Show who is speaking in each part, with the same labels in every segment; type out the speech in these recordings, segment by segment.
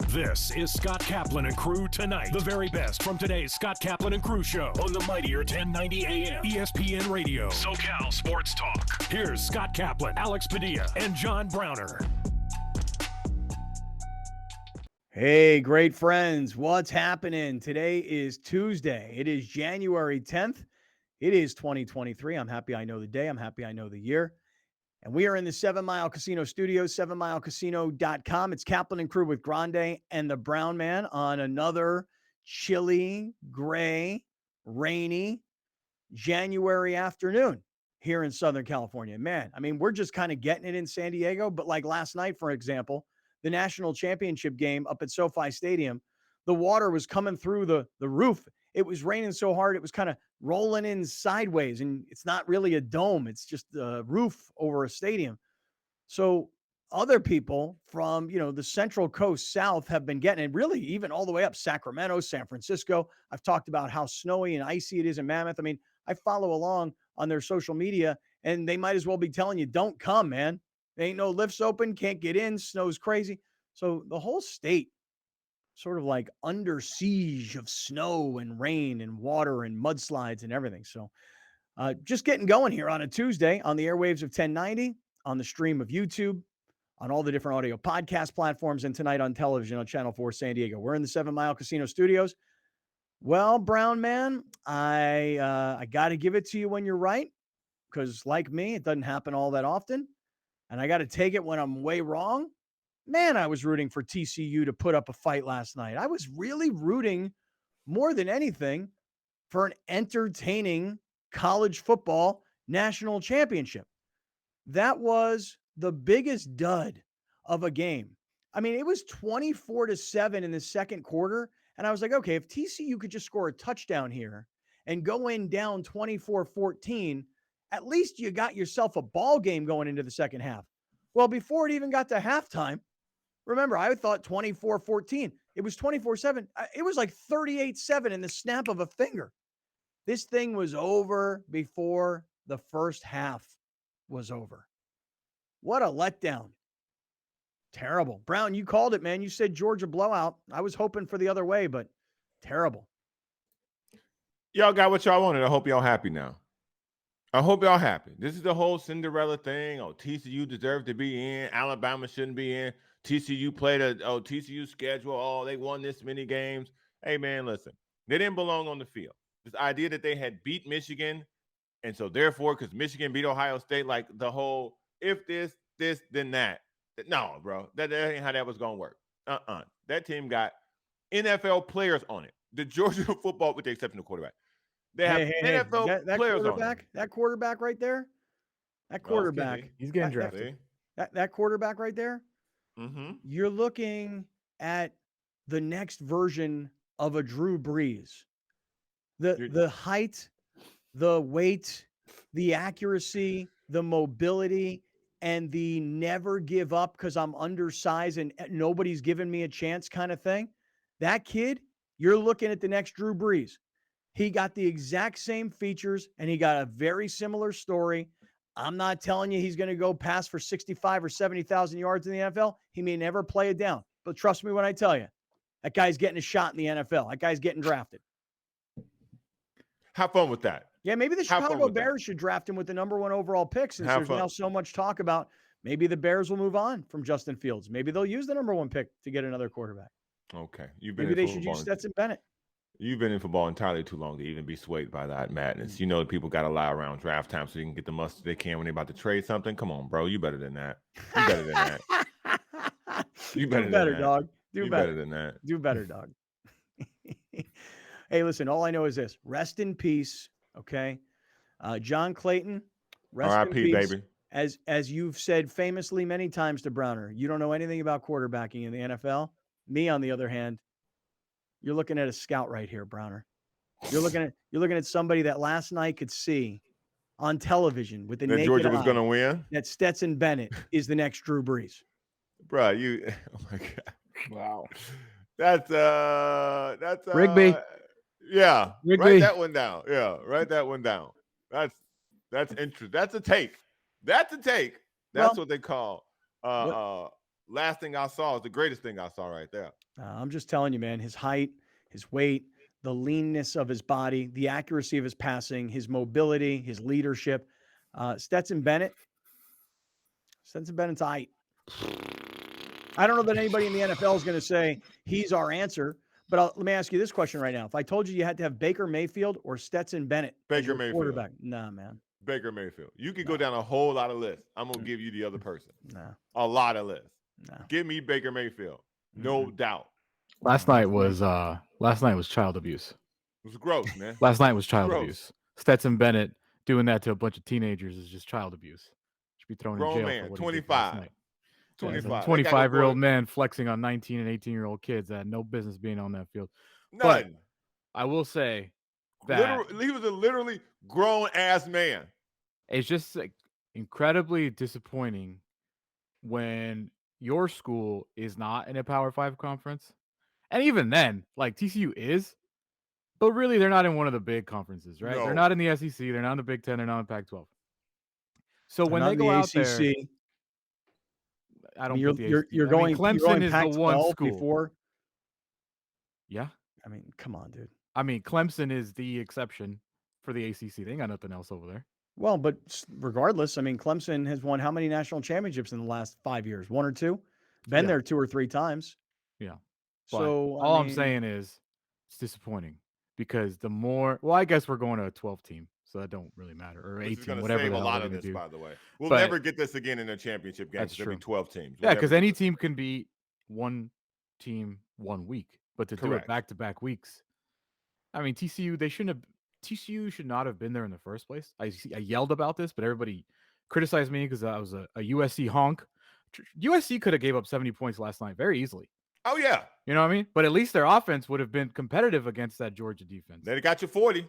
Speaker 1: This is Scott Kaplan and Crew Tonight. The very best from today's Scott Kaplan and Crew show on the mightier 1090 AM ESPN Radio. SoCal Sports Talk. Here's Scott Kaplan, Alex Padilla, and John Browner.
Speaker 2: Hey, great friends. What's happening? Today is Tuesday. It is January 10th. It is 2023. I'm happy I know the day. I'm happy I know the year. And we are in the 7 Mile Casino Studios, 7milecasino.com. It's Kaplan and Crew with Grande and the Brown Man on another chilly, gray, rainy January afternoon here in Southern California. Man, I mean, we're just kind of getting it in San Diego. But like last night, for example, the national championship game up at SoFi Stadium, the water was coming through the roof. It was raining so hard, it was kind of rolling in sideways, and it's not really a dome. It's just a roof over a stadium. So other people from, the Central Coast South have been getting it, really even all the way up Sacramento, San Francisco. I've talked about how snowy and icy it is in Mammoth. I mean, I follow along on their social media, and they might as well be telling you, don't come, man. There ain't no lifts open, can't get in, snow's crazy. So the whole state sort of like under siege of snow and rain and water and mudslides and everything. So just getting going here on a Tuesday on the airwaves of 1090, on the stream of YouTube, on all the different audio podcast platforms, and tonight on television on Channel 4 San Diego. We're in the 7 Mile Casino Studios. Well, Brown Man, I got to give it to you when you're right, because like me, it doesn't happen all that often. And I got to take it when I'm way wrong. Man, I was rooting for TCU to put up a fight last night. I was really rooting more than anything for an entertaining college football national championship. That was the biggest dud of a game. I mean, it was 24-7 in the second quarter. And I was like, okay, if TCU could just score a touchdown here and go in down 24-14, at least you got yourself a ball game going into the second half. Well, before it even got to halftime, remember, I thought 24-14. It was 24-7. It was like 38-7 in the snap of a finger. This thing was over before the first half was over. What a letdown. Terrible. Brown, you called it, man. You said Georgia blowout. I was hoping for the other way, but terrible.
Speaker 3: Y'all got what y'all wanted. I hope y'all happy now. I hope y'all happy. This is the whole Cinderella thing. Oh, TCU deserved to be in. Alabama shouldn't be in. TCU played TCU schedule. Oh, they won this many games. Hey, man, listen. They didn't belong on the field. This idea that they had beat Michigan, and so therefore, because Michigan beat Ohio State, like the whole if this, then that. No, bro. That ain't how that was going to work. That team got NFL players on it. The Georgia football, with the exception of quarterback. They have NFL players on it.
Speaker 2: That quarterback right there,
Speaker 4: he's getting drafted.
Speaker 2: That quarterback right there, You're looking at the next version of a Drew Brees. The height, the weight, the accuracy, the mobility, and the never give up because I'm undersized and nobody's giving me a chance kind of thing. That kid, you're looking at the next Drew Brees. He got the exact same features, and he got a very similar story. I'm not telling you he's going to go pass for 65 or 70,000 yards in the NFL. He may never play it down. But trust me when I tell you, that guy's getting a shot in the NFL. That guy's getting drafted.
Speaker 3: Have fun with that.
Speaker 2: Yeah, maybe the Chicago Bears should draft him with the number 1 overall pick, since there's now so much talk about maybe the Bears will move on from Justin Fields. Maybe they'll use the number 1 pick to get another quarterback.
Speaker 3: Okay.
Speaker 2: Maybe they should use Stetson Bennett.
Speaker 3: You've been in football entirely too long to even be swayed by that madness. You know people got to lie around draft time so you can get the most they can when they're about to trade something. Come on, bro. You better than that. You better than that. You better
Speaker 2: Do better,
Speaker 3: than that.
Speaker 2: dog.
Speaker 3: Do better than that.
Speaker 2: Do better, dog. Hey, listen, all I know is this. Rest in peace, okay? John Clayton, rest in peace.
Speaker 3: R.I.P., baby.
Speaker 2: As you've said famously many times to Browner, you don't know anything about quarterbacking in the NFL. Me, on the other hand, you're looking at a scout right here, Browner. You're looking at somebody that last night could see on television with the naked
Speaker 3: Georgia was
Speaker 2: eye
Speaker 3: going to win.
Speaker 2: that Stetson Bennett is the next Drew Brees.
Speaker 3: Bro, oh my God.
Speaker 4: Wow.
Speaker 3: That's
Speaker 4: Rigby.
Speaker 3: Yeah.
Speaker 4: Rigby.
Speaker 3: Write that one down. Yeah, write that one down. That's interesting. That's a take. That's what they call last thing I saw is the greatest thing I saw right there.
Speaker 2: I'm just telling you, man, his height, his weight, the leanness of his body, the accuracy of his passing, his mobility, his leadership. Stetson Bennett's height. I don't know that anybody in the NFL is going to say he's our answer, but let me ask you this question right now. If I told you had to have Baker Mayfield or Stetson Bennett as your quarterback, nah, man.
Speaker 3: Baker Mayfield. You could go down a whole lot of lists. I'm going to give you the other person.
Speaker 2: Nah.
Speaker 3: A lot of lists.
Speaker 2: Nah.
Speaker 3: Give me Baker Mayfield. No doubt.
Speaker 4: Last night was child abuse.
Speaker 3: It was gross, man.
Speaker 4: Last night was child abuse. Stetson Bennett doing that to a bunch of teenagers is just child abuse. Should be thrown in jail
Speaker 3: man,
Speaker 4: for what
Speaker 3: 25.
Speaker 4: he did
Speaker 3: 25.
Speaker 4: 25-year-old man flexing on 19 and 18-year-old kids that had no business being on that field.
Speaker 3: None.
Speaker 4: But I will say that
Speaker 3: he was a literally grown-ass man.
Speaker 4: It's just incredibly disappointing when your school is not in a Power 5 conference. And even then, like TCU is, but really they're not in one of the big conferences, right?
Speaker 3: No.
Speaker 4: They're not in the SEC. They're not in the Big Ten. They're not in the Pac-12. So
Speaker 2: They're
Speaker 4: when
Speaker 2: not
Speaker 4: they
Speaker 2: in
Speaker 4: go
Speaker 2: the
Speaker 4: out
Speaker 2: ACC.
Speaker 4: there, I don't.
Speaker 2: You're going
Speaker 4: Clemson is the one
Speaker 2: Pac-12
Speaker 4: school.
Speaker 2: before.
Speaker 4: Yeah.
Speaker 2: I mean, come on, dude.
Speaker 4: I mean, Clemson is the exception for the ACC. They ain't got nothing else over there.
Speaker 2: Well, but regardless, I mean, Clemson has won how many national championships in the last 5 years? 1 or 2? Been there 2 or 3 times.
Speaker 4: Yeah. But
Speaker 2: So
Speaker 4: all I'm saying is it's disappointing because the more, well, I guess we're going to a 12 team, so that don't really matter, or 18, whatever.
Speaker 3: Save
Speaker 4: the
Speaker 3: a
Speaker 4: hell
Speaker 3: lot
Speaker 4: we're
Speaker 3: of
Speaker 4: gonna
Speaker 3: this,
Speaker 4: do.
Speaker 3: by the way. We'll
Speaker 4: But
Speaker 3: never get this again in a championship game.
Speaker 4: That's
Speaker 3: There'll be
Speaker 4: true.
Speaker 3: 12 teams.
Speaker 4: Yeah, because any team can beat one team 1 week, but to do it back-to-back weeks, I mean, TCU should not have been there in the first place. I yelled about this, but everybody criticized me because I was a USC honk. USC could have gave up 70 points last night very easily.
Speaker 3: Oh, yeah.
Speaker 4: You know what I mean? But at least their offense would have been competitive against that Georgia defense.
Speaker 3: They got you 40.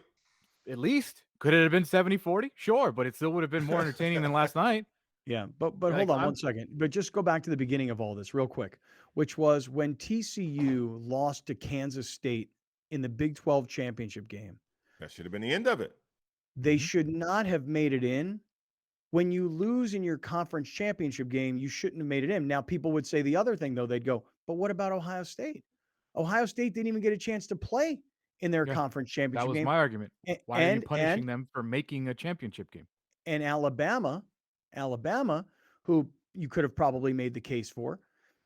Speaker 4: At least. Could it have been 70-40? Sure, but it still would have been more entertaining than last night.
Speaker 2: Yeah, but hold on 1 second. But just go back to the beginning of all this real quick, which was when TCU lost to Kansas State in the Big 12 championship game.
Speaker 3: That should have been the end of it.
Speaker 2: They should not have made it in. When you lose in your conference championship game, you shouldn't have made it in. Now, people would say the other thing, though. They'd go, but what about Ohio State? Ohio State didn't even get a chance to play in their conference championship game.
Speaker 4: That was my argument. Why are you punishing them for making a championship game?
Speaker 2: And Alabama, who you could have probably made the case for,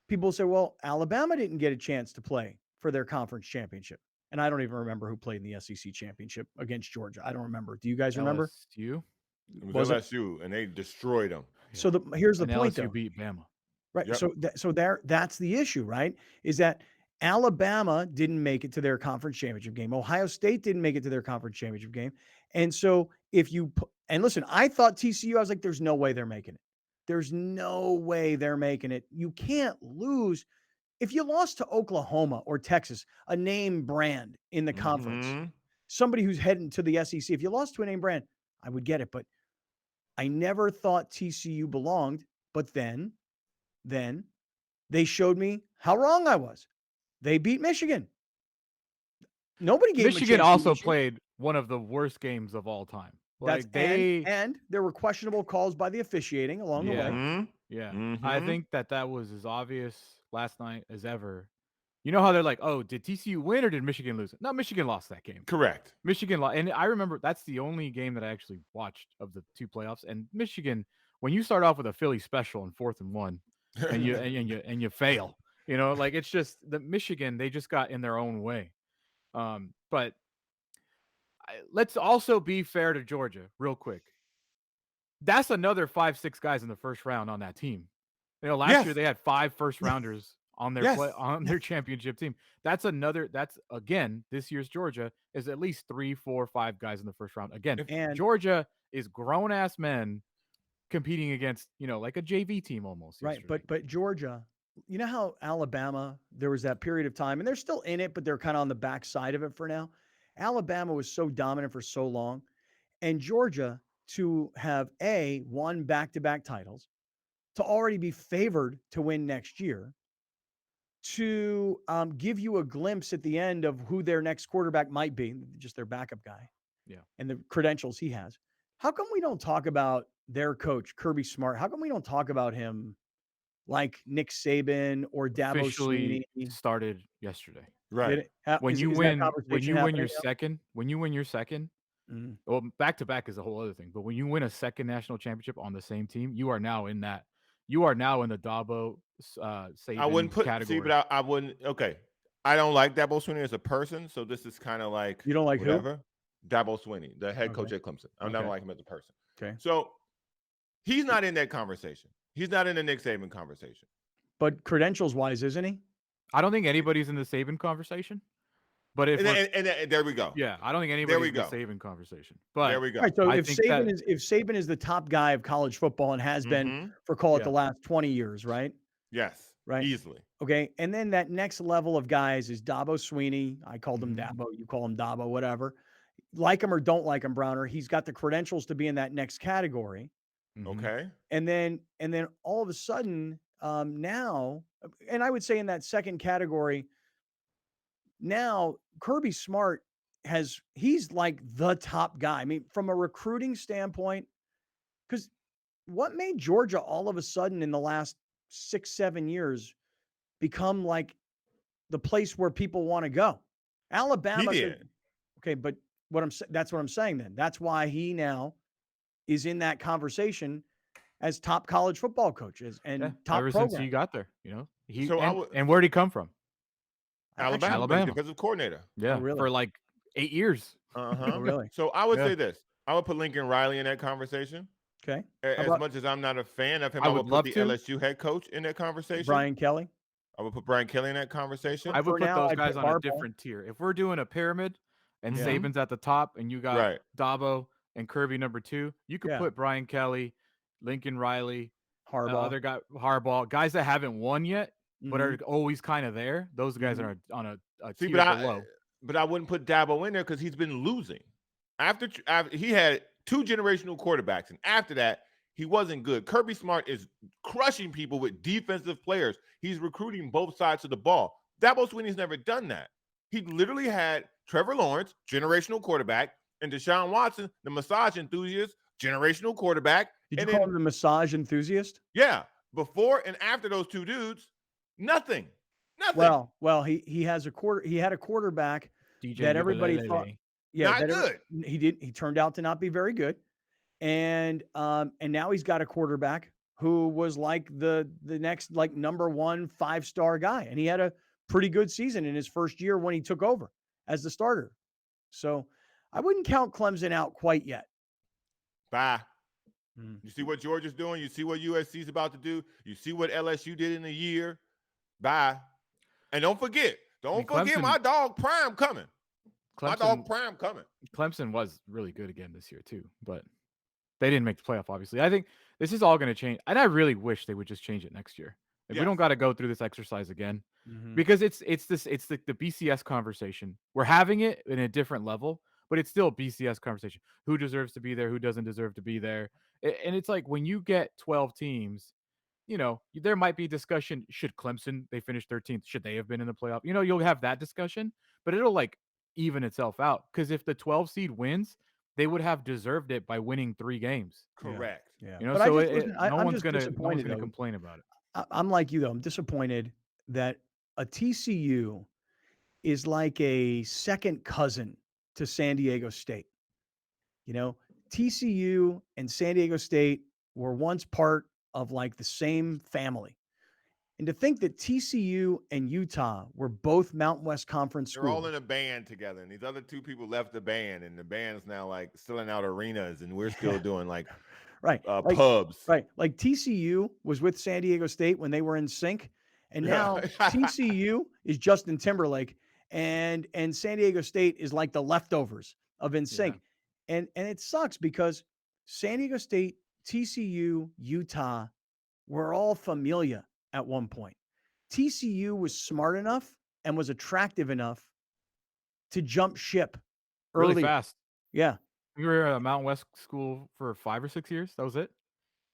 Speaker 2: people say, well, Alabama didn't get a chance to play for their conference championship. And I don't even remember who played in the SEC championship against Georgia. I don't remember. Do you guys remember?
Speaker 3: LSU. It was LSU, and they destroyed them.
Speaker 2: So here's the point,
Speaker 4: LSU
Speaker 2: though.
Speaker 4: beat Bama.
Speaker 2: Right. Yep. So that's the issue, right? Is that Alabama didn't make it to their conference championship game. Ohio State didn't make it to their conference championship game. And so and listen, I thought TCU, I was like, there's no way they're making it. There's no way they're making it. You can't lose. If you lost to Oklahoma or Texas, a name brand in the conference, somebody who's heading to the SEC, if you lost to a name brand, I would get it. But I never thought TCU belonged. But then they showed me how wrong I was. They beat Michigan. Nobody gave
Speaker 4: Michigan also played one of the worst games of all time. Like
Speaker 2: and there were questionable calls by the officiating along the way.
Speaker 4: Yeah. I think that was as obvious last night as ever. You know how they're like, oh, did TCU win or did Michigan lose? No, Michigan lost that game.
Speaker 3: Correct.
Speaker 4: Michigan lost. And I remember that's the only game that I actually watched of the 2 playoffs. And Michigan, when you start off with a Philly special in 4th and 1 and you fail, you know, like it's just the Michigan, they just got in their own way. But let's also be fair to Georgia real quick. That's another 5-6 guys in the first round on that team. You know, last year they had 5 first rounders on their on their championship team. That's again, this year's Georgia is at least 3, 4, 5 guys in the first round. Again, and Georgia is grown ass men competing against, you know, like a JV team almost.
Speaker 2: Right. But Georgia, you know how Alabama, there was that period of time and they're still in it, but they're kind of on the back side of it for now. Alabama was so dominant for so long, and Georgia to have won back-to-back titles, to already be favored to win next year, to give you a glimpse at the end of who their next quarterback might be, just their backup guy, and the credentials he has. How come we don't talk about their coach, Kirby Smart? How come we don't talk about him like Nick Saban or Dabo
Speaker 4: Officially
Speaker 2: Swinney?
Speaker 4: started yesterday.
Speaker 3: Right.
Speaker 4: When you
Speaker 2: Is that
Speaker 4: win,
Speaker 2: conversation happening
Speaker 4: when you win your second,
Speaker 2: now?
Speaker 4: well, back to back is a whole other thing. But when you win a second national championship on the same team, you are now in that. You are now in the Dabo
Speaker 3: I wouldn't
Speaker 4: Saban
Speaker 3: put
Speaker 4: category.
Speaker 3: but I wouldn't. Okay, I don't like Dabo Swinney as a person, so this is kind of like
Speaker 2: You don't like who?
Speaker 3: whatever. Dabo Swinney, the head coach
Speaker 2: Okay.
Speaker 3: at Clemson. I don't
Speaker 2: Okay.
Speaker 3: like him as a person.
Speaker 2: Okay.
Speaker 3: So he's not in that conversation. He's not in the Nick Saban conversation.
Speaker 2: But credentials-wise, isn't he?
Speaker 4: I don't think anybody's in the Saban conversation. But if
Speaker 3: And there we go.
Speaker 4: yeah, I don't think anybody's in the Saban conversation. But
Speaker 3: there we go.
Speaker 2: Right. So
Speaker 4: I
Speaker 2: if
Speaker 4: think that-
Speaker 2: Saban is the top guy of college football and has been for call it
Speaker 4: Yeah.
Speaker 2: the last 20 years, right?
Speaker 3: Yes.
Speaker 2: Right.
Speaker 3: Easily.
Speaker 2: Okay. And then that next level of guys is Dabo Swinney. I called him Dabo. You call him Dabo, whatever. Like him or don't like him, Browner. He's got the credentials to be in that next category.
Speaker 3: Okay.
Speaker 2: And then all of a sudden, now, and I would say in that second category, now Kirby Smart he's like the top guy. I mean, from a recruiting standpoint, because what made Georgia all of a sudden in the last 6-7 years become like the place where people want to go? Alabama.
Speaker 3: He did.
Speaker 2: Okay, but that's what I'm saying then. That's why he now is in that conversation as top college football coaches and top
Speaker 4: ever
Speaker 2: program.
Speaker 4: since he got there, you know.
Speaker 3: So
Speaker 4: and where'd he come from?
Speaker 3: Alabama. Defensive coordinator.
Speaker 4: Yeah,
Speaker 2: really?
Speaker 4: for like 8 years.
Speaker 2: Oh, really?
Speaker 3: So I would say this. I would put Lincoln Riley in that conversation.
Speaker 2: Okay.
Speaker 3: As much as I'm not a fan of him,
Speaker 4: I
Speaker 3: I
Speaker 4: would
Speaker 3: would
Speaker 4: love
Speaker 3: put the
Speaker 4: to.
Speaker 3: LSU head coach in that conversation.
Speaker 2: Brian Kelly.
Speaker 3: I would put Brian Kelly in that conversation.
Speaker 4: I would
Speaker 2: For
Speaker 4: put
Speaker 2: now,
Speaker 4: those
Speaker 2: I'd
Speaker 4: guys
Speaker 2: put
Speaker 4: on a
Speaker 2: Harbaugh.
Speaker 4: different tier. If we're doing a pyramid and
Speaker 2: Yeah.
Speaker 4: Saban's at the top and you got
Speaker 3: Right.
Speaker 4: Dabo and Kirby number 2, you could
Speaker 2: Yeah.
Speaker 4: put Brian Kelly, Lincoln Riley,
Speaker 2: Harbaugh.
Speaker 4: other guy Harbaugh, guys that haven't won yet but
Speaker 2: Mhm.
Speaker 4: are always kind of there. Those guys are on a
Speaker 3: See,
Speaker 4: tier below.
Speaker 3: but I wouldn't put Dabo in there because he's been losing. After he had 2 generational quarterbacks, and after that, he wasn't good. Kirby Smart is crushing people with defensive players. He's recruiting both sides of the ball. Dabo Swinney's never done that. He literally had Trevor Lawrence, generational quarterback, and Deshaun Watson, the massage enthusiast, generational quarterback.
Speaker 2: Did you
Speaker 3: and
Speaker 2: call
Speaker 3: then,
Speaker 2: him the massage enthusiast?
Speaker 3: yeah, before and after those 2 dudes, nothing. Nothing.
Speaker 2: Well, he had a quarterback
Speaker 4: DJ
Speaker 2: that everybody thought,
Speaker 3: Not
Speaker 2: that
Speaker 3: good.
Speaker 2: He turned out to not be very good. And now he's got a quarterback who was like the next like number 1 5-star guy. And he had a pretty good season in his first year when he took over as the starter. So I wouldn't count Clemson out quite yet.
Speaker 3: Bye. You see what Georgia's doing? You see what USC's about to do? You see what LSU did in a year? Bye. And don't forget
Speaker 4: Clemson-
Speaker 3: my dog Prime coming. My dog
Speaker 4: Clemson,
Speaker 3: Prime coming.
Speaker 4: Clemson was really good again this year too, but they didn't make the playoff. Obviously, I think this is all going to change, and I really wish they would just change it next year. If we don't got to go through this exercise again, because it's the BCS conversation. We're having it in a different level, but it's still a BCS conversation. Who deserves to be there? Who doesn't deserve to be there? And it's like when you get 12 teams, you know, there might be discussion. Should Clemson, they finished 13th, should they have been in the playoff? You know, you'll have that discussion, but it'll like even itself out. Because if the 12 seed wins, they would have deserved it by winning 3 games.
Speaker 3: Correct.
Speaker 2: Yeah.
Speaker 4: You know,
Speaker 2: But I
Speaker 4: so
Speaker 2: just wasn't-
Speaker 4: no
Speaker 2: I'm
Speaker 4: one's
Speaker 2: just
Speaker 4: gonna
Speaker 2: disappointed, though.
Speaker 4: complain about it.
Speaker 2: I'm like you, though. I'm disappointed that a TCU is like a second cousin to San Diego State. You know, TCU and San Diego State were once part of like the same family. And to think that TCU and Utah were both Mountain West Conference
Speaker 3: They're all
Speaker 2: schools.
Speaker 3: in a band together, and these other 2 people left the band, and the band's now like selling out arenas, and we're still doing like
Speaker 2: Right.
Speaker 3: pubs.
Speaker 2: Right. Like TCU was with San Diego State when they were in sync. And now TCU is Justin Timberlake and San Diego State is like the leftovers of in sync. And it sucks because San Diego State, TCU, Utah were all familia at one point. TCU was smart enough and was attractive enough to jump ship
Speaker 4: Really
Speaker 2: early.
Speaker 4: fast.
Speaker 2: Yeah.
Speaker 4: We were at a Mountain West school for 5 or 6 years. That was it.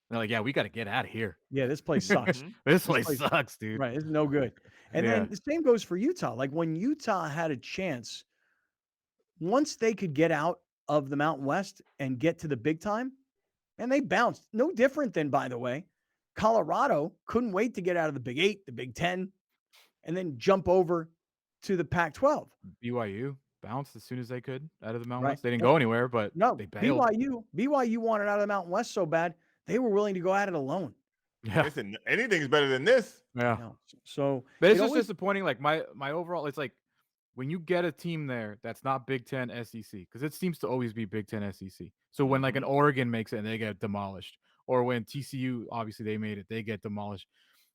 Speaker 4: They're like, yeah, we got to get out of here.
Speaker 2: Yeah, this place sucks.
Speaker 4: This place sucks, dude.
Speaker 2: Right. It's no good. And then the same goes for Utah. Like when Utah had a chance, once they could get out of the Mountain West and get to the big time, and they bounced. No different than, by the way, Colorado couldn't wait to get out of the Big 8, the Big 10, and then jump over to the Pac-12.
Speaker 4: BYU bounced as soon as they could out of the Mountain
Speaker 2: Right.
Speaker 4: West. They didn't go anywhere, but
Speaker 2: No,
Speaker 4: they bailed.
Speaker 2: BYU wanted out of the Mountain West so bad, they were willing to go at it alone.
Speaker 4: Yeah.
Speaker 3: Listen, anything's better than this.
Speaker 4: Yeah.
Speaker 2: No. So
Speaker 4: But it's just disappointing. Like my overall, it's like when you get a team there that's not Big Ten SEC, because it seems to always be Big Ten SEC. So when like an Oregon makes it and they get demolished, or when TCU, obviously they made it, they get demolished.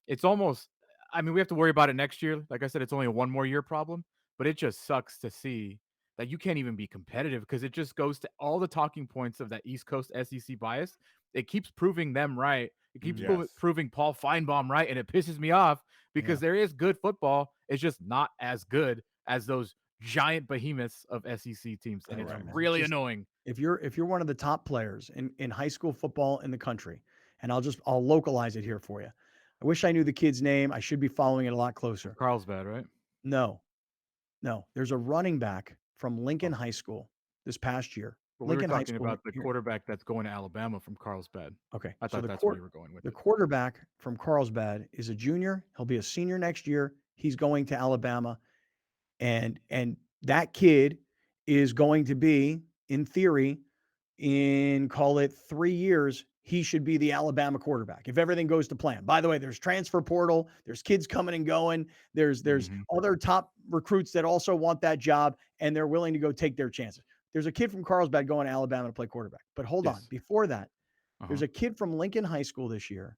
Speaker 4: It's almost, I mean, we have to worry about it next year. Like I said, it's only a 1 more year problem, but it just sucks to see that you can't even be competitive because it just goes to all the talking points of that East Coast SEC bias. It keeps proving them right. It keeps proving Paul Feinbaum right, and it pisses me off because there is good football. It's just not as good as those giant behemoths of SEC teams, and it's really annoying.
Speaker 2: If you're one of the top players in high school football in the country, and I'll localize it here for you. I wish I knew the kid's name. I should be following it a lot closer.
Speaker 4: Carlsbad, right?
Speaker 2: No. There's a running back from Lincoln High School this past year.
Speaker 4: But we were talking about the quarterback that's going to Alabama from Carlsbad.
Speaker 2: Okay.
Speaker 4: I thought that's where you were going with
Speaker 2: the quarterback from Carlsbad is a junior. He'll be a senior next year. He's going to Alabama. And that kid is going to be, in theory, in call it 3 years, he should be the Alabama quarterback if everything goes to plan. By the way, there's transfer portal, there's kids coming and going, there's other top recruits that also want that job, and they're willing to go take their chances. There's a kid from Carlsbad going to Alabama to play quarterback. But hold on, before that, there's a kid from Lincoln High School this year,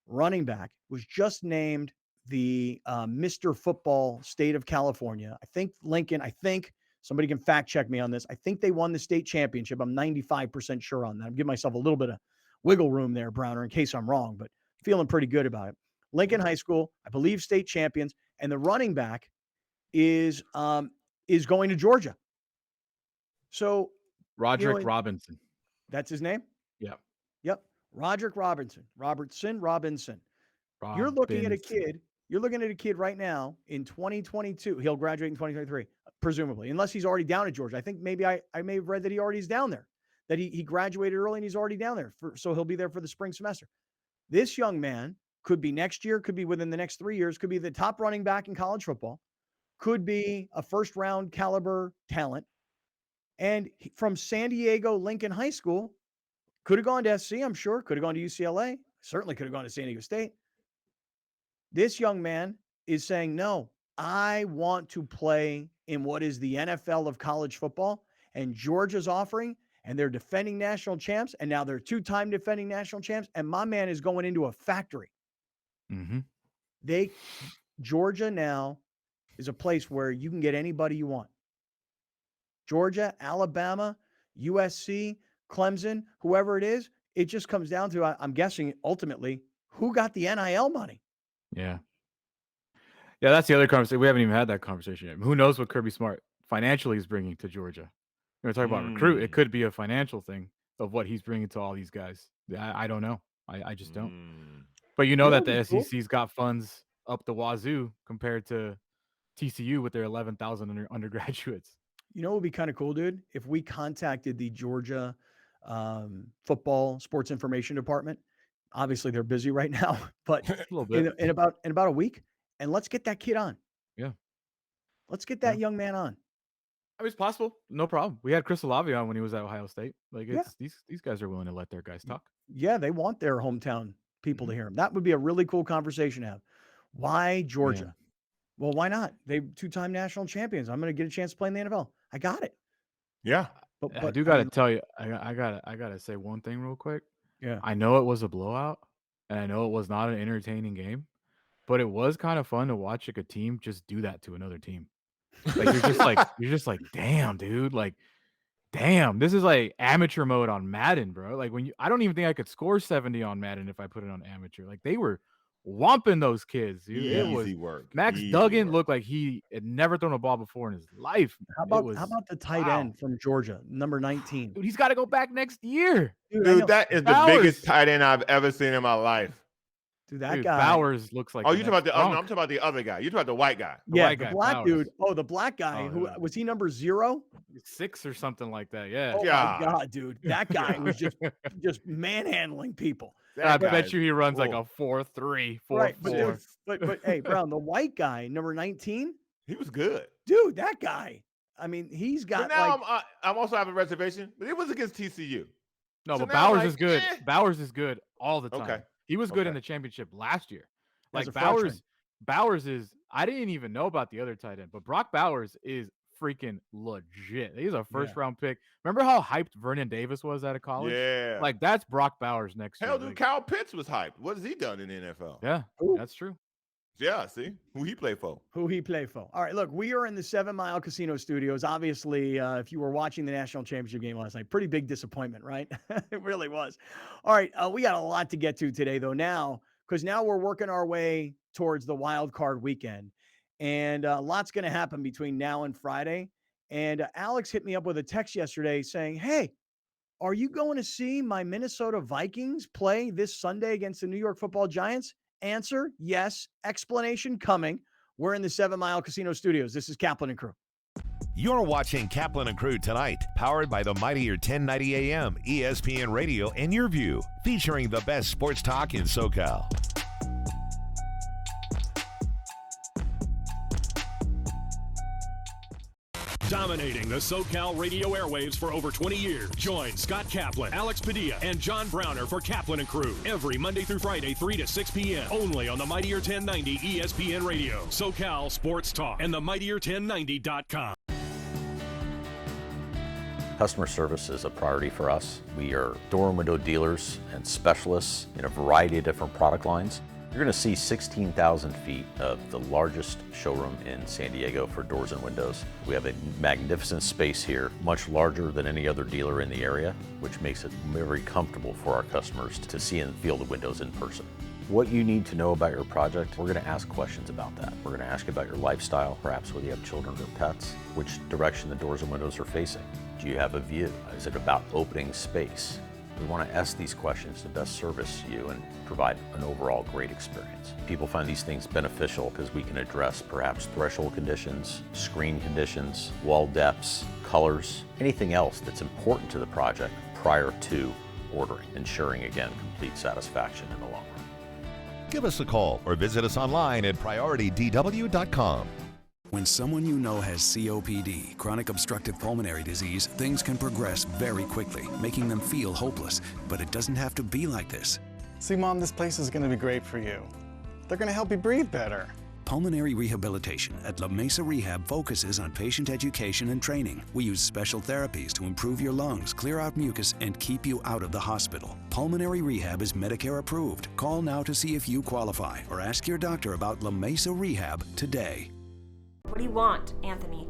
Speaker 2: running back, was just named the Mr. Football State of California. I think Lincoln, somebody can fact check me on this. I think they won the state championship. I'm 95% sure on that. I'm giving myself a little bit of wiggle room there, Browner, in case I'm wrong, but feeling pretty good about it. Lincoln High School, I believe, state champions, and the running back is going to Georgia. So
Speaker 4: Roderick Robinson.
Speaker 2: That's his name?
Speaker 4: Yeah.
Speaker 2: Yep. Roderick Robinson. You're looking at a kid right now in 2022. He'll graduate in 2023, presumably, unless he's already down at Georgia. I think maybe I may have read that he already is down there, that he graduated early and he's already down there. So he'll be there for the spring semester. This young man could be next year, could be within the next 3 years, could be the top running back in college football, could be a first-round caliber talent. And from San Diego Lincoln High School, could have gone to SC, I'm sure, could have gone to UCLA, certainly could have gone to San Diego State. This young man is saying, no, I want to play in what is the NFL of college football, and Georgia's offering, and they're defending national champs, and now they're 2-time defending national champs, and my man is going into a factory. Georgia now is a place where you can get anybody you want. Georgia, Alabama, USC, Clemson, whoever it is, it just comes down to, I'm guessing, ultimately, who got the NIL money?
Speaker 4: Yeah. Yeah, that's the other conversation. We haven't even had that conversation yet. Who knows what Kirby Smart financially is bringing to Georgia? We're talking about recruit. It could be a financial thing of what he's bringing to all these guys. I don't know. I just don't. But you know that the SEC's got funds up the wazoo compared to TCU with their 11,000 undergraduates.
Speaker 2: You know what would be kind of cool, dude? If we contacted the Georgia football sports information department. Obviously, they're busy right now, but in about a week, and let's get that kid on.
Speaker 4: Yeah.
Speaker 2: Let's get that young man on.
Speaker 4: I mean, it's possible. No problem. We had Chris Olave on when he was at Ohio State. Like, it's these guys are willing to let their guys talk.
Speaker 2: Yeah, they want their hometown people to hear them. That would be a really cool conversation to have. Why Georgia? Yeah. Well, why not? They 2-time national champions. I'm going to get a chance to play in the NFL. I got it.
Speaker 3: Yeah.
Speaker 4: But I do got to tell you, I gotta say one thing real quick.
Speaker 2: Yeah.
Speaker 4: I know it was a blowout, and I know it was not an entertaining game, but it was kind of fun to watch like a team just do that to another team. Like you're just like, damn, dude. Like, damn, this is like amateur mode on Madden, bro. Like I don't even think I could score 70 on Madden if I put it on amateur. Like they were whomping those kids. Dude.
Speaker 3: Easy work.
Speaker 4: Max Duggan looked like he had never thrown a ball before in his life.
Speaker 2: How about the tight end from Georgia, number 19?
Speaker 4: Dude, he's got to go back next year.
Speaker 3: Dude, that is the biggest tight end I've ever seen in my life.
Speaker 2: Dude, that
Speaker 4: Dude,
Speaker 2: guy.
Speaker 4: Bowers looks like.
Speaker 3: Oh,
Speaker 4: the
Speaker 3: you talking
Speaker 4: next
Speaker 3: about the? I'm
Speaker 4: Gronk.
Speaker 3: talking about the other guy. You talking about the white guy?
Speaker 2: Yeah,
Speaker 4: white
Speaker 2: the
Speaker 4: guy,
Speaker 2: black
Speaker 4: Bowers.
Speaker 2: dude. Oh, the black guy.
Speaker 4: Oh,
Speaker 2: Who
Speaker 4: yeah.
Speaker 2: was he? Number 0?
Speaker 4: 6 or something like that. Yeah.
Speaker 2: Oh
Speaker 3: God.
Speaker 2: my God, dude. That guy was just manhandling people.
Speaker 4: I
Speaker 3: That
Speaker 4: bet
Speaker 3: guy's-
Speaker 4: you he runs like
Speaker 3: oh,
Speaker 4: a 4.3, 4.4.
Speaker 2: Right. But hey, Brown, the white guy, number 19,
Speaker 3: He was good.
Speaker 2: dude, that guy. I mean, he's
Speaker 3: But
Speaker 2: got
Speaker 3: now
Speaker 2: like
Speaker 3: I'm also having a reservation. But it was against TCU.
Speaker 4: No,
Speaker 3: So
Speaker 4: but
Speaker 3: now,
Speaker 4: Bowers
Speaker 3: like,
Speaker 4: is good.
Speaker 3: eh.
Speaker 4: Bowers is good all the time.
Speaker 3: Okay.
Speaker 4: He was good in
Speaker 3: Okay.
Speaker 4: the championship last year.
Speaker 2: As
Speaker 4: Like
Speaker 2: a freshman.
Speaker 4: Bowers is. I didn't even know about the other tight end, but Brock Bowers is freaking legit. He's a first round pick. Remember how hyped Vernon Davis was out of college?
Speaker 3: Yeah.
Speaker 4: Like that's Brock Bowers next
Speaker 3: Hell,
Speaker 4: year.
Speaker 3: dude,
Speaker 4: Like,
Speaker 3: Kyle Pitts was hyped. What has he done in the NFL?
Speaker 4: yeah,
Speaker 2: Ooh.
Speaker 4: that's true.
Speaker 3: Yeah, see who he played for.
Speaker 2: who he played for. All right, look, we are in the 7 Mile Casino Studios. Obviously, if you were watching the national championship game last night, pretty big disappointment, right? It really was. All right, we got a lot to get to today, though, now, because now we're working our way towards the wild card weekend. And a lot's going to happen between now and Friday. And Alex hit me up with a text yesterday saying, hey, are you going to see my Minnesota Vikings play this Sunday against the New York Football Giants? Answer, yes. Explanation coming. We're in the 7 Mile Casino Studios. This is Kaplan and Crew.
Speaker 5: You're watching Kaplan and Crew tonight, powered by the mightier 1090 AM, ESPN Radio, and Your View, featuring the best sports talk in SoCal.
Speaker 1: Dominating the SoCal radio airwaves for over 20 years. Join Scott Kaplan, Alex Padilla, and John Browner for Kaplan and Crew every Monday through Friday, 3 to 6 p.m. only on the mightier 1090 ESPN Radio, SoCal Sports Talk, and the mightier1090.com.
Speaker 6: Customer service is a priority for us. We are door and window dealers and specialists in a variety of different product lines. You're going to see 16,000 feet of the largest showroom in San Diego for doors and windows. We have a magnificent space here, much larger than any other dealer in the area, which makes it very comfortable for our customers to see and feel the windows in person. What you need to know about your project, we're going to ask questions about that. We're going to ask about your lifestyle, perhaps whether you have children or pets, which direction the doors and windows are facing. Do you have a view? Is it about opening space? We want to ask these questions to best service you and provide an overall great experience. People find these things beneficial because we can address perhaps threshold conditions, screen conditions, wall depths, colors, anything else that's important to the project prior to ordering, ensuring, again, complete satisfaction in the long run.
Speaker 5: Give us a call or visit us online at PriorityDW.com.
Speaker 7: When someone you know has COPD, chronic obstructive pulmonary disease, things can progress very quickly, making them feel hopeless. But it doesn't have to be like this.
Speaker 8: See, Mom, this place is going to be great for you. They're going to help you breathe better.
Speaker 7: Pulmonary rehabilitation at La Mesa Rehab focuses on patient education and training. We use special therapies to improve your lungs, clear out mucus, and keep you out of the hospital. Pulmonary Rehab is Medicare approved. Call now to see if you qualify or ask your doctor about La Mesa Rehab today.
Speaker 9: What do you want, Anthony?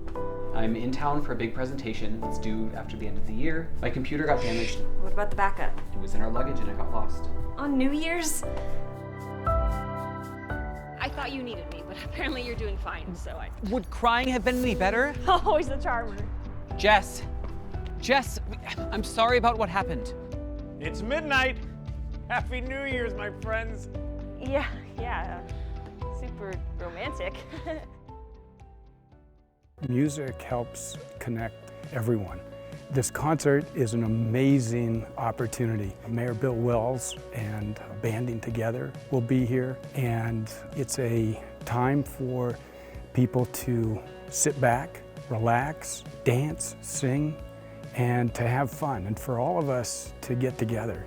Speaker 10: I'm in town for a big presentation that's due after the end of the year. My computer got damaged.
Speaker 9: What about the backup?
Speaker 10: It was in our luggage and it got lost.
Speaker 9: On New Year's? I thought you needed me, but apparently you're doing fine, so I...
Speaker 11: Would crying have been any better?
Speaker 9: Always the charmer.
Speaker 11: Jess, I'm sorry about what happened.
Speaker 12: It's midnight. Happy New Year's, my friends.
Speaker 9: Yeah, super romantic.
Speaker 13: Music helps connect everyone. This concert is an amazing opportunity. Mayor Bill Wells and Banding Together will be here, and it's a time for people to sit back, relax, dance, sing, and to have fun, and for all of us to get together.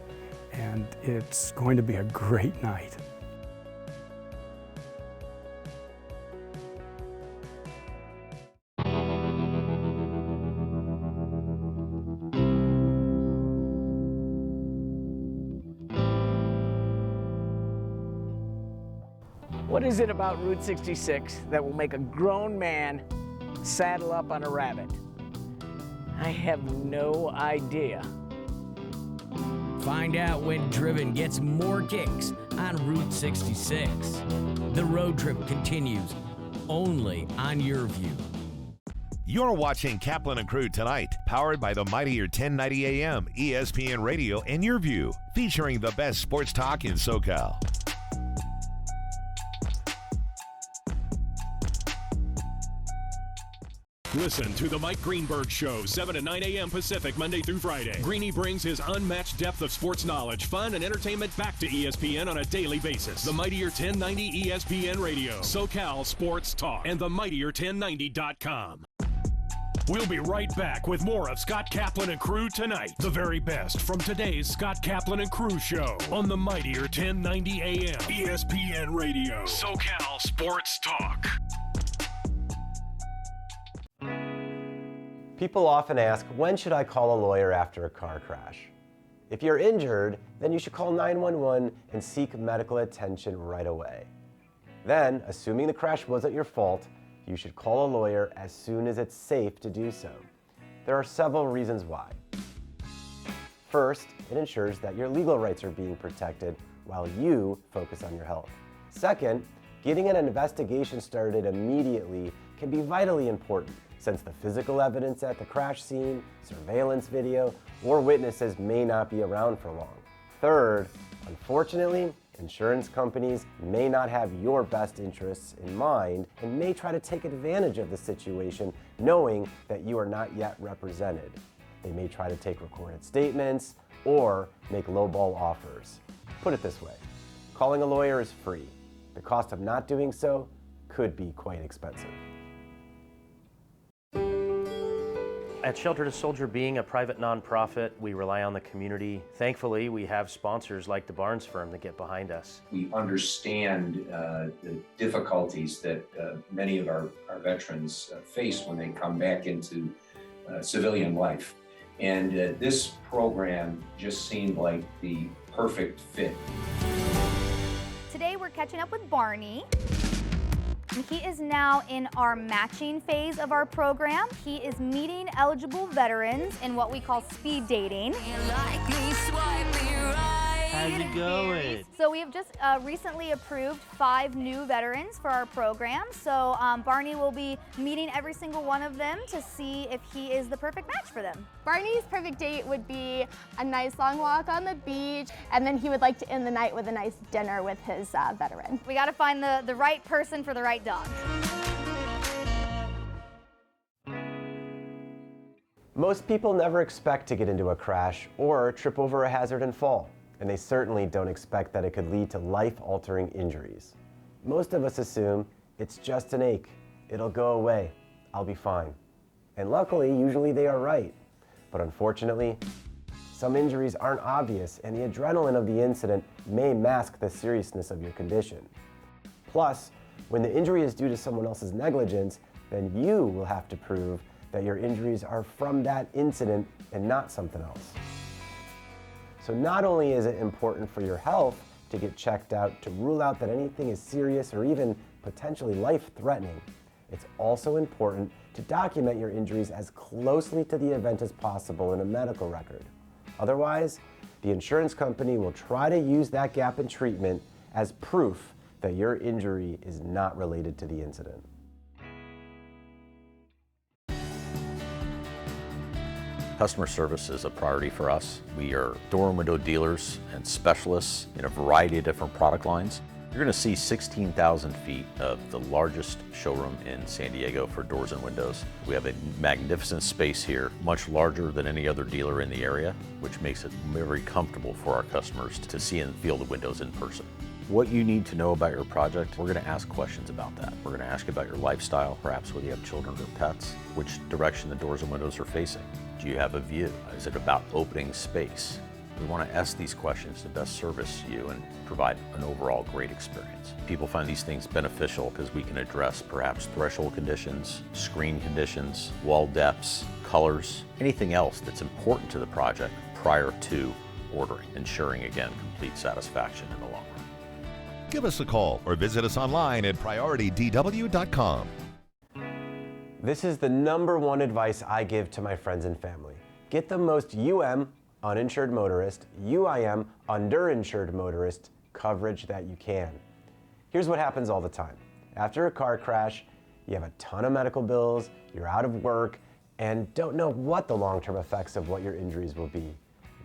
Speaker 13: And it's going to be a great night.
Speaker 12: What is it about Route 66 that will make a grown man saddle up on a rabbit? I have no idea.
Speaker 14: Find out when Driven gets more kicks on Route 66. The road trip continues only on Your View.
Speaker 5: You're watching Kaplan and Crew tonight, powered by the mightier 1090 AM, ESPN Radio, and Your View, featuring the best sports talk in SoCal.
Speaker 1: Listen to the Mike Greenberg Show, 7 to 9 a.m. Pacific, Monday through Friday. Greeny brings his unmatched depth of sports knowledge, fun, and entertainment back to ESPN on a daily basis. The Mightier 1090 ESPN Radio, SoCal Sports Talk, and the Mightier1090.com. We'll be right back with more of Scott Kaplan and crew tonight. The very best from today's Scott Kaplan and crew show on the Mightier 1090 AM, ESPN Radio, SoCal Sports Talk.
Speaker 15: People often ask, when should I call a lawyer after a car crash? If you're injured, then you should call 911 and seek medical attention right away. Then, assuming the crash wasn't your fault, you should call a lawyer as soon as it's safe to do so. There are several reasons why. First, it ensures that your legal rights are being protected while you focus on your health. Second, getting an investigation started immediately can be vitally important, since the physical evidence at the crash scene, surveillance video, or witnesses may not be around for long. Third, unfortunately, insurance companies may not have your best interests in mind and may try to take advantage of the situation knowing that you are not yet represented. They may try to take recorded statements or make lowball offers. Put it this way, calling a lawyer is free. The cost of not doing so could be quite expensive.
Speaker 16: At Shelter to Soldier, being a private nonprofit, we rely on the community. Thankfully, we have sponsors like the Barnes firm that get behind us.
Speaker 17: We understand the difficulties that many of our veterans face when they come back into civilian life. And this program just seemed like the perfect fit.
Speaker 18: Today we're catching up with Barney. He is now in our matching phase of our program. He is meeting eligible veterans in what we call speed dating.
Speaker 19: How's it going?
Speaker 18: So we have just recently approved 5 new veterans for our program. So Barney will be meeting every single one of them to see if he is the perfect match for them.
Speaker 20: Barney's perfect date would be a nice long walk on the beach, and then he would like to end the night with a nice dinner with his veteran.
Speaker 18: We got to find the right person for the right dog.
Speaker 15: Most people never expect to get into a crash or trip over a hazard and fall, and they certainly don't expect that it could lead to life-altering injuries. Most of us assume it's just an ache. It'll go away. I'll be fine. And luckily, usually they are right. But unfortunately, some injuries aren't obvious, and the adrenaline of the incident may mask the seriousness of your condition. Plus, when the injury is due to someone else's negligence, then you will have to prove that your injuries are from that incident and not something else. So not only is it important for your health to get checked out to rule out that anything is serious or even potentially life-threatening, it's also important to document your injuries as closely to the event as possible in a medical record. Otherwise, the insurance company will try to use that gap in treatment as proof that your injury is not related to the incident.
Speaker 6: Customer service is a priority for us. We are door and window dealers and specialists in a variety of different product lines. You're going to see 16,000 feet of the largest showroom in San Diego for doors and windows. We have a magnificent space here, much larger than any other dealer in the area, which makes it very comfortable for our customers to see and feel the windows in person. What you need to know about your project, we're going to ask questions about that. We're going to ask about your lifestyle, perhaps whether you have children or pets, which direction the doors and windows are facing. Do you have a view? Is it about opening space? We want to ask these questions to best service you and provide an overall great experience. People find these things beneficial because we can address perhaps threshold conditions, screen conditions, wall depths, colors, anything else that's important to the project prior to ordering, ensuring, again, complete satisfaction in the long run.
Speaker 5: Give us a call or visit us online at PriorityDW.com.
Speaker 15: This is the #1 advice I give to my friends and family. Get the most uninsured motorist, UIM, underinsured motorist coverage that you can. Here's what happens all the time. After a car crash, you have a ton of medical bills, you're out of work, and don't know what the long-term effects of what your injuries will be.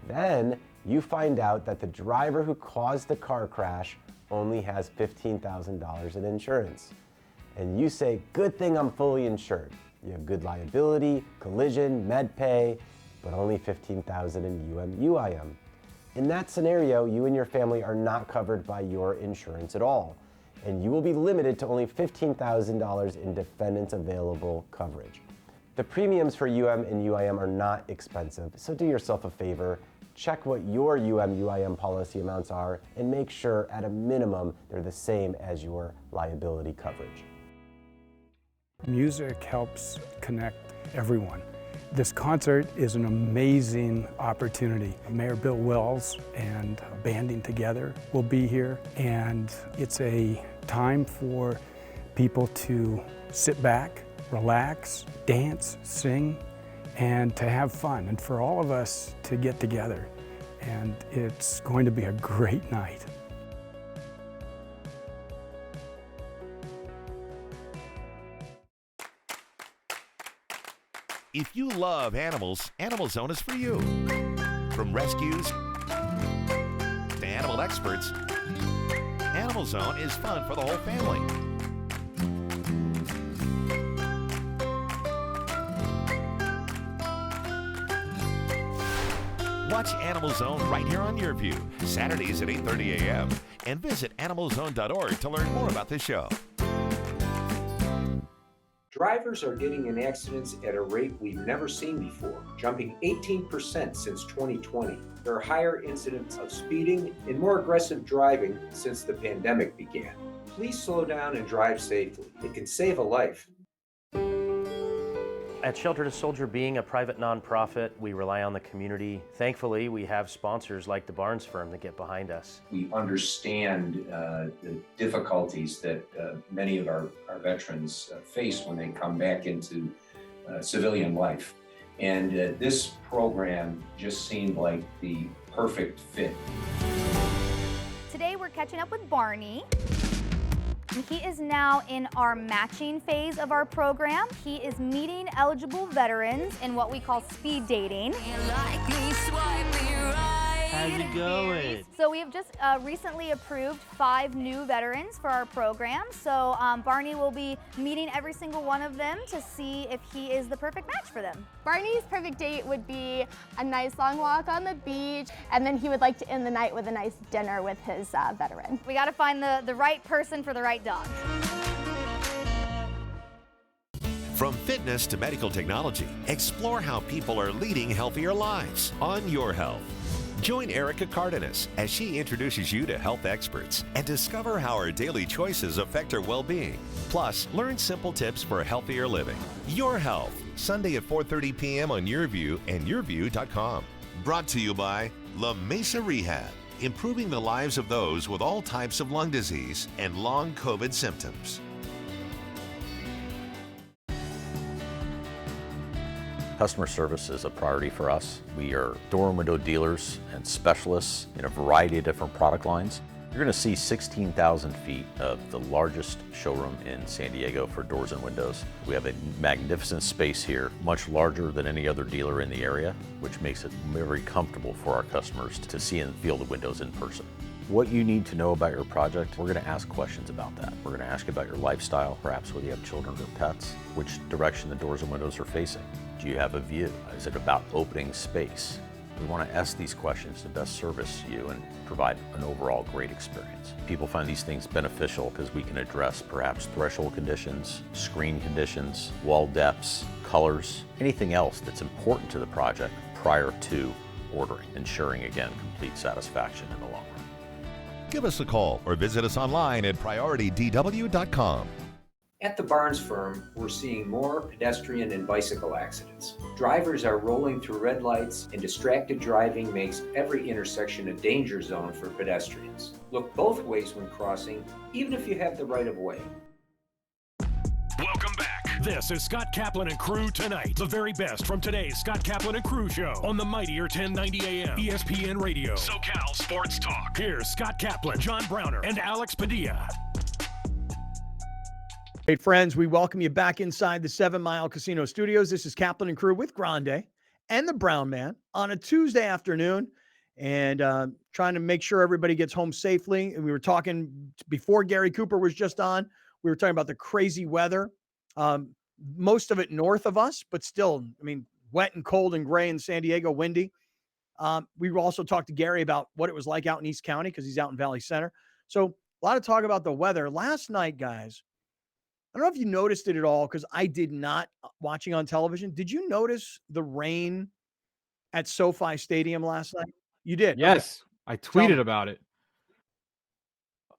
Speaker 15: Then you find out that the driver who caused the car crash only has $15,000 in insurance. And you say, good thing I'm fully insured. You have good liability, collision, med pay, but only $15,000 in UM/UIM. In that scenario, you and your family are not covered by your insurance at all, and you will be limited to only $15,000 in defendants available coverage. The premiums for UM and UIM are not expensive, so do yourself a favor, check what your UM/UIM policy amounts are, and make sure at a minimum they're the same as your liability coverage.
Speaker 13: Music helps connect everyone. This concert is an amazing opportunity. Mayor Bill Wells and Banding Together will be here, and it's a time for people to sit back, relax, dance, sing, and to have fun, and for all of us to get together. And it's going to be a great night.
Speaker 5: If you love animals, Animal Zone is for you. From rescues to animal experts, Animal Zone is fun for the whole family. Watch Animal Zone right here on YourView, Saturdays at 8:30 a.m. and visit animalzone.org to learn more about the show.
Speaker 17: Drivers are getting in accidents at a rate we've never seen before, jumping 18% since 2020. There are higher incidents of speeding and more aggressive driving since the pandemic began. Please slow down and drive safely. It can save a life.
Speaker 16: At Shelter to Soldier, being a private nonprofit, we rely on the community. Thankfully, we have sponsors like the Barnes firm that get behind us.
Speaker 17: We understand the difficulties that many of our veterans face when they come back into civilian life. And this program just seemed like the perfect fit.
Speaker 18: Today we're catching up with Barney. He is now in our matching phase of our program. He is meeting eligible veterans in what we call speed dating.
Speaker 19: How's it going?
Speaker 18: So we have just recently approved 5 new veterans for our program. So Barney will be meeting every single one of them to see if he is the perfect match for them.
Speaker 20: Barney's perfect date would be a nice long walk on the beach, and then he would like to end the night with a nice dinner with his veteran.
Speaker 18: We got to find the right person for the right dog.
Speaker 5: From fitness to medical technology, explore how people are leading healthier lives on Your Health. Join Erica Cardenas as she introduces you to health experts and discover how our daily choices affect our well-being. Plus, learn simple tips for healthier living. Your Health, Sunday at 4:30 p.m. on YourView and YourView.com. Brought to you by La Mesa Rehab, improving the lives of those with all types of lung disease and long COVID symptoms.
Speaker 6: Customer service is a priority for us. We are door and window dealers and specialists in a variety of different product lines. You're going to see 16,000 feet of the largest showroom in San Diego for doors and windows. We have a magnificent space here, much larger than any other dealer in the area, which makes it very comfortable for our customers to see and feel the windows in person. What you need to know about your project, we're going to ask questions about that. We're going to ask you about your lifestyle, perhaps whether you have children or pets, which direction the doors and windows are facing. Do you have a view? Is it about opening space? We want to ask these questions to best service you and provide an overall great experience. People find these things beneficial because we can address perhaps threshold conditions, screen conditions, wall depths, colors, anything else that's important to the project prior to ordering, ensuring, again, complete satisfaction in the long run.
Speaker 5: Give us a call or visit us online at PriorityDW.com.
Speaker 17: At the Barnes firm, we're seeing more pedestrian and bicycle accidents. Drivers are rolling through red lights, and distracted driving makes every intersection a danger zone for pedestrians. Look both ways when crossing, even if you have the right of way.
Speaker 1: Welcome back. This is Scott Kaplan and Crew Tonight. The very best from today's Scott Kaplan and Crew show on the mightier 1090 AM ESPN Radio. SoCal Sports Talk. Here's Scott Kaplan, John Browner, and Alex Padilla.
Speaker 2: Hey, friends, we welcome you back inside the 7 Mile Casino Studios. This is Kaplan and Crew with Grande and the Brown Man on a Tuesday afternoon, and trying to make sure everybody gets home safely. And we were talking before Gary Cooper was just on. We were talking about the crazy weather. most of it north of us, but still, I mean, wet and cold and gray in San Diego, windy. We also talked to Gary about what it was like out in East County because he's out in Valley Center. So a lot of talk about the weather. Last night, guys, I don't know if you noticed it at all because I did not watching on television. Did you notice the rain at SoFi Stadium last night? You did? Okay.
Speaker 4: Yes, I tweeted about it.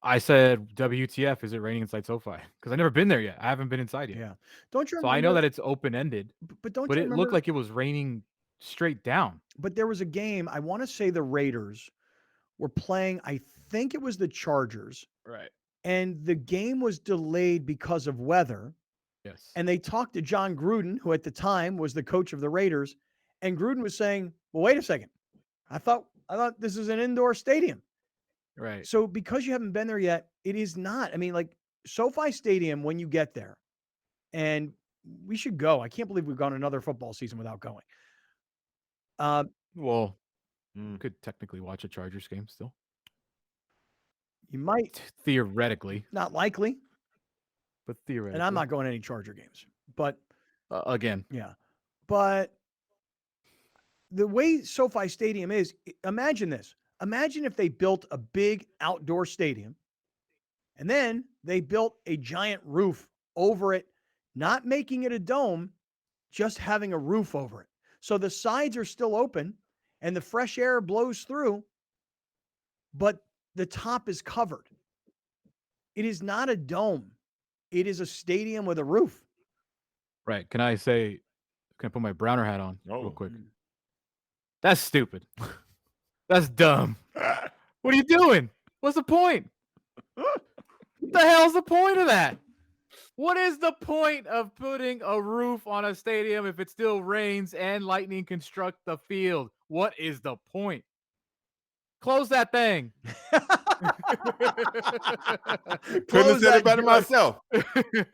Speaker 4: I said, WTF, is it raining inside SoFi? Because I've never been there yet. I haven't been inside yet.
Speaker 2: Yeah. Don't you
Speaker 4: So I
Speaker 2: remember?
Speaker 4: know that it's open-ended,
Speaker 2: but don't
Speaker 4: but
Speaker 2: you
Speaker 4: it
Speaker 2: remember?
Speaker 4: looked like it was raining straight down.
Speaker 2: But there was a game, I want to say the Raiders were playing, I think it was the Chargers.
Speaker 4: Right.
Speaker 2: And the game was delayed because of weather.
Speaker 4: Yes.
Speaker 2: And they talked to John Gruden, who at the time was the coach of the Raiders, and Gruden was saying, "Well, wait a second. I thought this is an indoor stadium."
Speaker 4: Right.
Speaker 2: So because you haven't been there yet, it is not. I mean, like SoFi Stadium when you get there, and we should go. I can't believe we've gone another football season without going.
Speaker 4: Well, could technically watch a Chargers game still.
Speaker 2: You might.
Speaker 4: Theoretically.
Speaker 2: Not likely.
Speaker 4: But theoretically.
Speaker 2: And I'm not going to any Charger games. But
Speaker 4: again.
Speaker 2: Yeah. But the way SoFi Stadium is, imagine this. Imagine if they built a big outdoor stadium and then they built a giant roof over it, not making it a dome, just having a roof over it. So the sides are still open and the fresh air blows through, but the top is covered. It is not a dome. It is a stadium with a roof.
Speaker 4: Right. Can I put my Browner hat on real quick?
Speaker 2: Mm.
Speaker 4: That's stupid. That's dumb. What are you doing? What's the point? What the hell's the point of that? What is the point of putting a roof on a stadium if it still rains and lightning can struck the field? What is the point? Close that thing.
Speaker 3: Couldn't have said it better myself.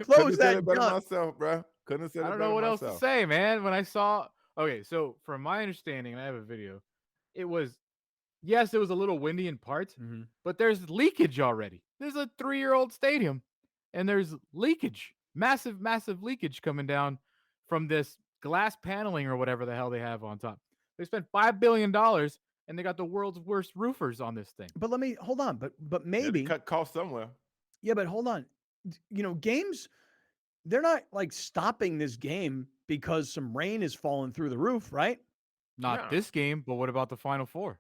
Speaker 2: Close
Speaker 3: said
Speaker 2: that
Speaker 3: it better
Speaker 2: gun.
Speaker 3: myself, bro. Couldn't have said it
Speaker 4: I
Speaker 3: better
Speaker 4: don't know what else
Speaker 3: myself.
Speaker 4: to say, man. When I saw, okay, so from my understanding, and I have a video, it was, yes, it was a little windy in parts, but there's leakage already. There's a 3-year-old stadium, and there's leakage, massive, massive leakage coming down from this glass paneling or whatever the hell they have on top. They spent $5 billion, and they got the world's worst roofers on this thing.
Speaker 2: But let me hold on. But maybe
Speaker 3: cut costs somewhere.
Speaker 2: Yeah, but hold on. Games, they're not like stopping this game because some rain is falling through the roof, right?
Speaker 4: Not this game, but what about the Final Four?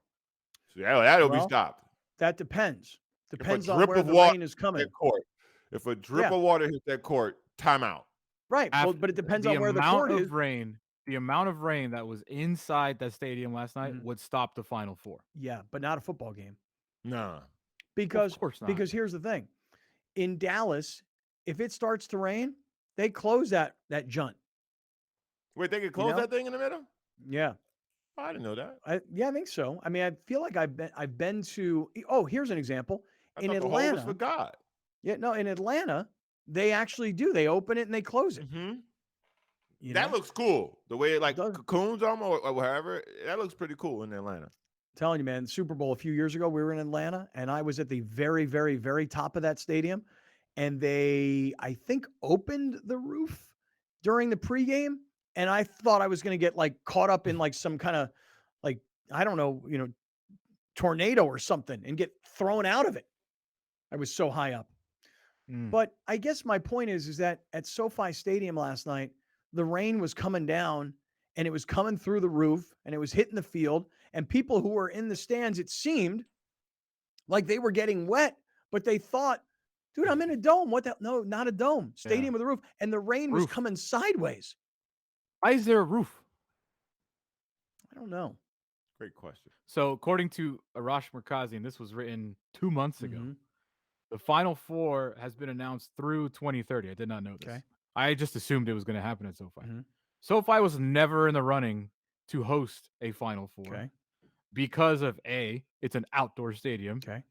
Speaker 3: So that'll be
Speaker 2: Well,
Speaker 3: stopped.
Speaker 2: That depends. Depends
Speaker 3: if a
Speaker 2: on
Speaker 3: drip
Speaker 2: where
Speaker 3: of
Speaker 2: the
Speaker 3: water
Speaker 2: rain is
Speaker 3: hits
Speaker 2: coming.
Speaker 3: that court, if a drip
Speaker 2: Yeah.
Speaker 3: of water hits that court, timeout.
Speaker 2: Right. Well, but it depends on where the court is.
Speaker 4: The amount of rain that was inside that stadium last night would stop the Final Four.
Speaker 2: Yeah, but not a football game.
Speaker 3: Nah.
Speaker 2: Because
Speaker 4: of course not.
Speaker 2: Because here's the thing. In Dallas, if it starts to rain, they close that junt.
Speaker 3: Wait, they could close
Speaker 2: know?
Speaker 3: that thing in the middle?
Speaker 2: Yeah.
Speaker 3: I didn't know that.
Speaker 2: I think so. I mean, I feel like I've been to. Oh, here's an example.
Speaker 3: I
Speaker 2: In
Speaker 3: thought the hole was
Speaker 2: Atlanta,
Speaker 3: for God.
Speaker 2: yeah, no, in Atlanta, they actually do. They open it and they close it.
Speaker 3: That looks cool. The way it like cocoons on or whatever. That looks pretty cool in Atlanta.
Speaker 2: Telling you, man, Super Bowl a few years ago, we were in Atlanta, and I was at the very, very, very top of that stadium, and they, I think, opened the roof during the pregame, and I thought I was going to get like caught up in like some kind of like, I don't know, tornado or something and get thrown out of it. I was so high up. But I guess my point is that at SoFi Stadium last night, the rain was coming down and it was coming through the roof and it was hitting the field, and people who were in the stands, it seemed like they were getting wet, but they thought, dude, I'm in a dome. What the? No, not a dome. Stadium with a roof. And the rain was coming sideways.
Speaker 4: Why is there a roof?
Speaker 2: I don't know.
Speaker 3: Great question.
Speaker 4: So according to Arash Markazi, and this was written 2 months ago, the Final Four has been announced through 2030. I did not know this.
Speaker 2: Okay.
Speaker 4: I just assumed it was going to happen at SoFi. SoFi was never in the running to host a Final Four
Speaker 2: Okay.
Speaker 4: because of A, it's an outdoor stadium,
Speaker 2: Okay.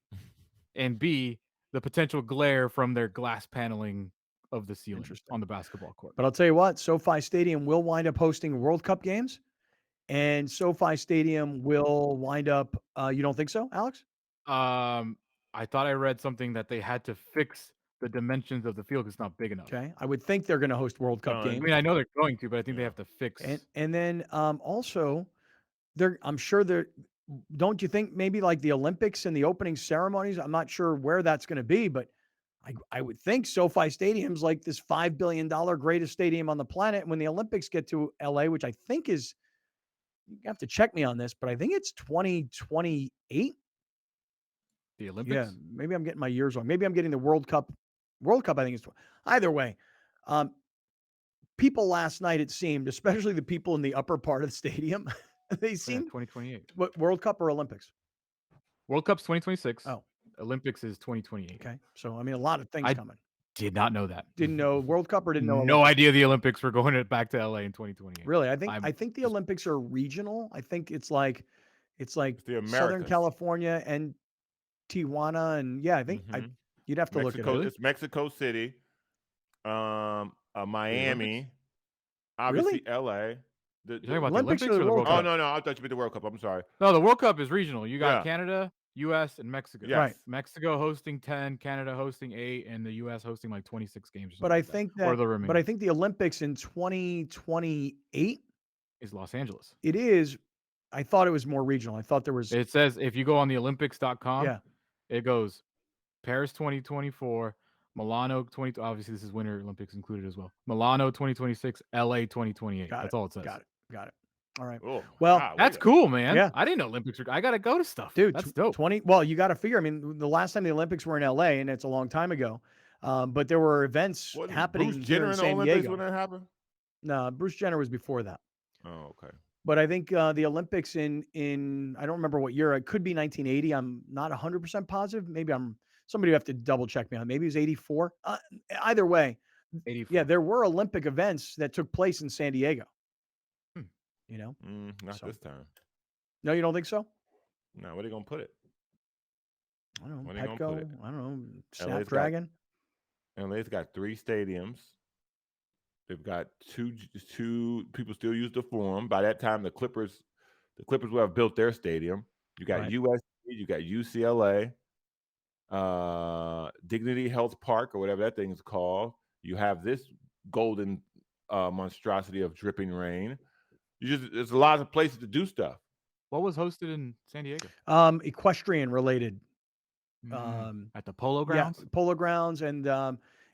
Speaker 4: and B, the potential glare from their glass paneling of the ceiling on the basketball court.
Speaker 2: But I'll tell you what, SoFi Stadium will wind up hosting World Cup games, and SoFi Stadium will wind up. You don't think so, Alex?
Speaker 4: I thought I read something that they had to fix the dimensions of the field is not big enough.
Speaker 2: Okay, I would think they're going to host World Cup
Speaker 4: I
Speaker 2: games.
Speaker 4: mean, I know they're going to, but I think they have to fix.
Speaker 2: And then also, I'm sure they're. Don't you think maybe like the Olympics and the opening ceremonies? I'm not sure where that's going to be, but I would think SoFi Stadium's like this $5 billion greatest stadium on the planet. And when the Olympics get to LA, which I think is, you have to check me on this, but I think it's 2028.
Speaker 4: The Olympics?
Speaker 2: Yeah, maybe I'm getting my years wrong. Maybe I'm getting the World Cup. World Cup, I think it's either way. People last night, it seemed, especially the people in the upper part of the stadium, they seemed
Speaker 4: 2028.
Speaker 2: What, World Cup or Olympics?
Speaker 4: World Cup's 2026.
Speaker 2: Oh.
Speaker 4: Olympics is 2028.
Speaker 2: Okay. So, I mean, a lot of things coming.
Speaker 4: Did not know that.
Speaker 2: Didn't know World Up or didn't know
Speaker 4: No
Speaker 2: Olympics?
Speaker 4: idea the Olympics were going back to LA in 2028.
Speaker 2: Really? I think the Olympics are regional. I think it's like
Speaker 3: the
Speaker 2: Southern
Speaker 3: Americas.
Speaker 2: California and Tijuana, and yeah, I think you'd have to look at it.
Speaker 3: It's Mexico City, Miami, obviously LA.
Speaker 4: You're talking about Olympics or the World
Speaker 3: Oh
Speaker 4: Cup?
Speaker 3: no, I thought you meant the World Cup. I'm sorry.
Speaker 4: No, the World Cup is regional. You got
Speaker 3: Yeah.
Speaker 4: Canada, U.S., and Mexico.
Speaker 3: Yes. Right.
Speaker 4: Mexico hosting 10, Canada hosting 8, and the U.S. hosting like 26 games. Or something
Speaker 2: But I
Speaker 4: like
Speaker 2: think
Speaker 4: Or
Speaker 2: that,
Speaker 4: the remaining
Speaker 2: but I think the Olympics in 2028
Speaker 4: is Los Angeles.
Speaker 2: It is. I thought it was more regional. I thought there was.
Speaker 4: It says if you go on the Olympics.com,
Speaker 2: Yeah.
Speaker 4: it goes Paris 2024, Milano 20. Obviously, this is Winter Olympics included as well. Milano 2026, LA 2028. That's all it says.
Speaker 2: Got it. All right.
Speaker 3: Oh,
Speaker 2: Well,
Speaker 4: that's cool, man.
Speaker 2: Yeah.
Speaker 4: I didn't know Olympics were. I got to go to stuff.
Speaker 2: Dude,
Speaker 4: That's dope.
Speaker 2: 20. Well, you got to figure. I mean, the last time the Olympics were in LA, and it's a long time ago, but there were events happening
Speaker 3: Bruce
Speaker 2: here
Speaker 3: Jenner
Speaker 2: in
Speaker 3: in the
Speaker 2: San
Speaker 3: Olympics
Speaker 2: Diego.
Speaker 3: when that happened?
Speaker 2: No, Bruce Jenner was before that.
Speaker 3: Oh, okay.
Speaker 2: But I think the Olympics in I don't remember what year. It could be 1980. I'm not 100% positive. Maybe somebody would have to double check me on. Maybe it was 84. Either way,
Speaker 4: 84.
Speaker 2: yeah, there were Olympic events that took place in San Diego. You know,
Speaker 3: Not
Speaker 2: So-
Speaker 3: this time.
Speaker 2: no, you don't think so?
Speaker 3: No, where they gonna put it?
Speaker 2: I don't know.
Speaker 3: Where they gonna put it?
Speaker 2: Petco. I don't know.
Speaker 3: LA's got-
Speaker 2: Snapdragon.
Speaker 3: LA's got 3 stadiums. They've got two people still use the Forum. By that time, the Clippers will have built their stadium. You got
Speaker 2: Right.
Speaker 3: USC, you got UCLA, Dignity Health Park or whatever that thing is called. You have this golden monstrosity of dripping rain. There's a lot of places to do stuff.
Speaker 4: What was hosted in San Diego?
Speaker 2: Equestrian related.
Speaker 4: At the Polo Grounds?
Speaker 2: Yeah, Polo Grounds, and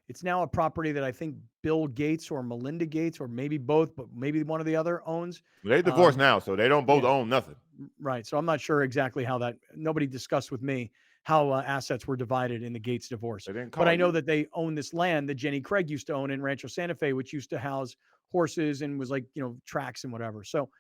Speaker 2: it's now a property that I think Bill Gates or Melinda Gates, or maybe both, but maybe one or the other owns.
Speaker 3: They divorced now, so they don't both own nothing.
Speaker 2: Right. So I'm not sure exactly how that. Nobody discussed with me how assets were divided in the Gates divorce.
Speaker 3: didn't
Speaker 2: But I
Speaker 3: call
Speaker 2: know
Speaker 3: you?
Speaker 2: that they own this land that Jenny Craig used to own in Rancho Santa Fe, which used to house horses and was like, tracks and whatever. So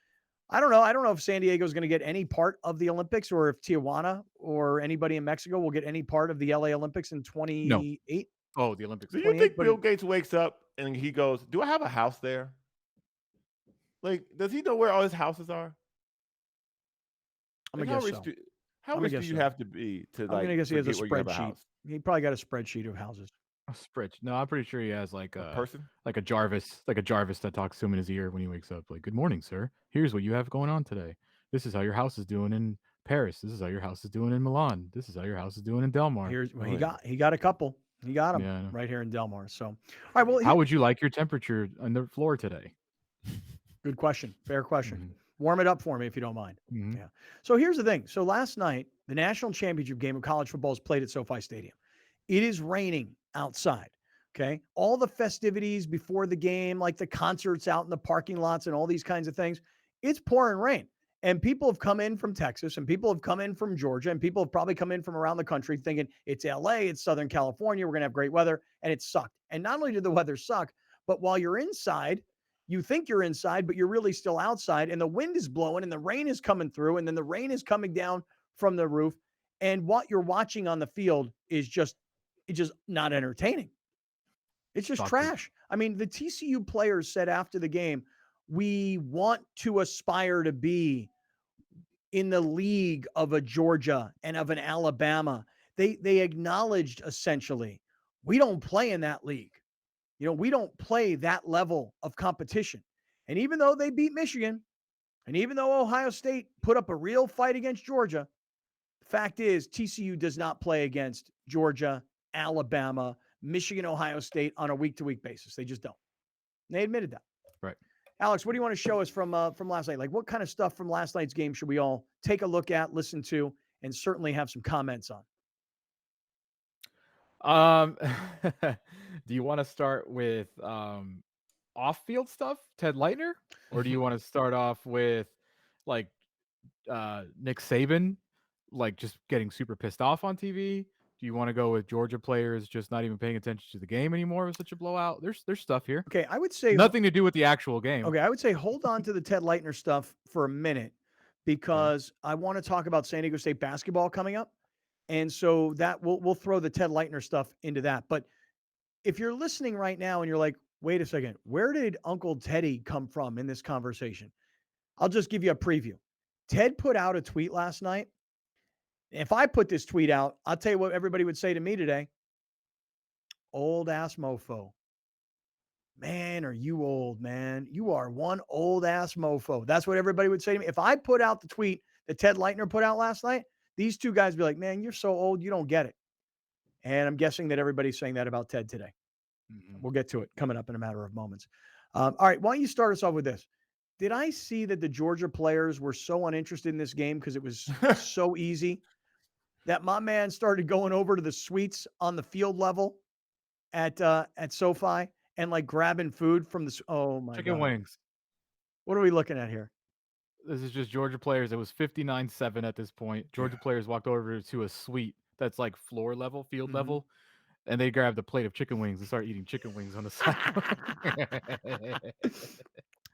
Speaker 2: I don't know. I don't know if San Diego is going to get any part of the Olympics, or if Tijuana or anybody in Mexico will get any part of the LA Olympics in 28.
Speaker 4: Oh, the Olympics.
Speaker 3: Do you
Speaker 2: 28,
Speaker 3: think
Speaker 2: but
Speaker 3: Bill Gates wakes up and he goes, "Do I have a house there?" Like, does he know where all his houses are?
Speaker 2: I'm
Speaker 3: Like,
Speaker 2: gonna
Speaker 3: how
Speaker 2: guess
Speaker 3: rich
Speaker 2: so.
Speaker 3: do, how
Speaker 2: I'm
Speaker 3: rich
Speaker 2: gonna
Speaker 3: do
Speaker 2: guess
Speaker 3: you
Speaker 2: so.
Speaker 3: have to be to
Speaker 2: I'm
Speaker 3: like
Speaker 2: gonna guess he has a
Speaker 3: forget where you have a
Speaker 2: spreadsheet.
Speaker 3: house?
Speaker 2: He probably got a spreadsheet of houses.
Speaker 4: A spreadsheet. No, I'm pretty sure he has like a
Speaker 3: person?
Speaker 4: like a Jarvis that talks to him in his ear when he wakes up. Like, "Good morning, sir. Here's what you have going on today. This is how your house is doing in Paris. This is how your house is doing in Milan. This is how your house is doing in Del Mar."
Speaker 2: He got a couple. He got them
Speaker 4: Yeah, I know.
Speaker 2: right here in Del Mar. So, all right. Well,
Speaker 4: How would you like your temperature on the floor today?
Speaker 2: good question. Fair question.
Speaker 4: Mm-hmm.
Speaker 2: Warm it up for me if you don't mind. Yeah. So here's the thing. So last night, the national championship game of college football is played at SoFi Stadium. It is raining outside. Okay. All the festivities before the game, like the concerts out in the parking lots and all these kinds of things, it's pouring rain. And people have come in from Texas, and people have come in from Georgia, and people have probably come in from around the country thinking it's LA, it's Southern California, we're going to have great weather, and it sucked. And not only did the weather suck, but while you're inside, you think you're inside, but you're really still outside, and the wind is blowing, and the rain is coming through, and then the rain is coming down from the roof, and what you're watching on the field is just not entertaining. It's just trash. I mean, the TCU players said after the game, we want to aspire to be in the league of a Georgia and of an Alabama. They acknowledged essentially, we don't play in that league. We don't play that level of competition. And even though they beat Michigan, and even though Ohio State put up a real fight against Georgia, the fact is TCU does not play against Georgia, Alabama, Michigan, Ohio State on a week-to-week basis. They just don't. They admitted that.
Speaker 4: Right.
Speaker 2: Alex, what do you want to show us from last night? Like, what kind of stuff from last night's game should we all take a look at, listen to, and certainly have some comments on?
Speaker 4: Do you want to start with off-field stuff, Ted Leitner, or do you want to start off with like Nick Saban, like just getting super pissed off on TV? Do you want to go with Georgia players just not even paying attention to the game anymore? It was such a blowout. There's stuff here.
Speaker 2: Okay, I would say
Speaker 4: nothing to do with the actual game.
Speaker 2: Okay, I would say hold on to the Ted Leitner stuff for a minute because I want to talk about San Diego State basketball coming up. And so that we'll throw the Ted Leitner stuff into that. But if you're listening right now and you're like, wait a second, where did Uncle Teddy come from in this conversation? I'll just give you a preview. Ted put out a tweet last night. If I put this tweet out, I'll tell you what everybody would say to me today. Old ass mofo. Man, are you old, man? You are one old ass mofo. That's what everybody would say to me. If I put out the tweet that Ted Leitner put out last night, these two guys would be like, man, you're so old, you don't get it. And I'm guessing that everybody's saying that about Ted today. We'll get to it coming up in a matter of moments. All right, why don't you start us off with this? Did I see that the Georgia players were so uninterested in this game because it was so easy that my man started going over to the suites on the field level at SoFi and like grabbing food from the
Speaker 4: Chicken wings.
Speaker 2: What are we looking at here?
Speaker 4: This is just Georgia players. It was 59-7 at this point. Georgia players walked over to a suite that's like floor level, field level, and they grabbed a plate of chicken wings and started eating chicken wings on the side.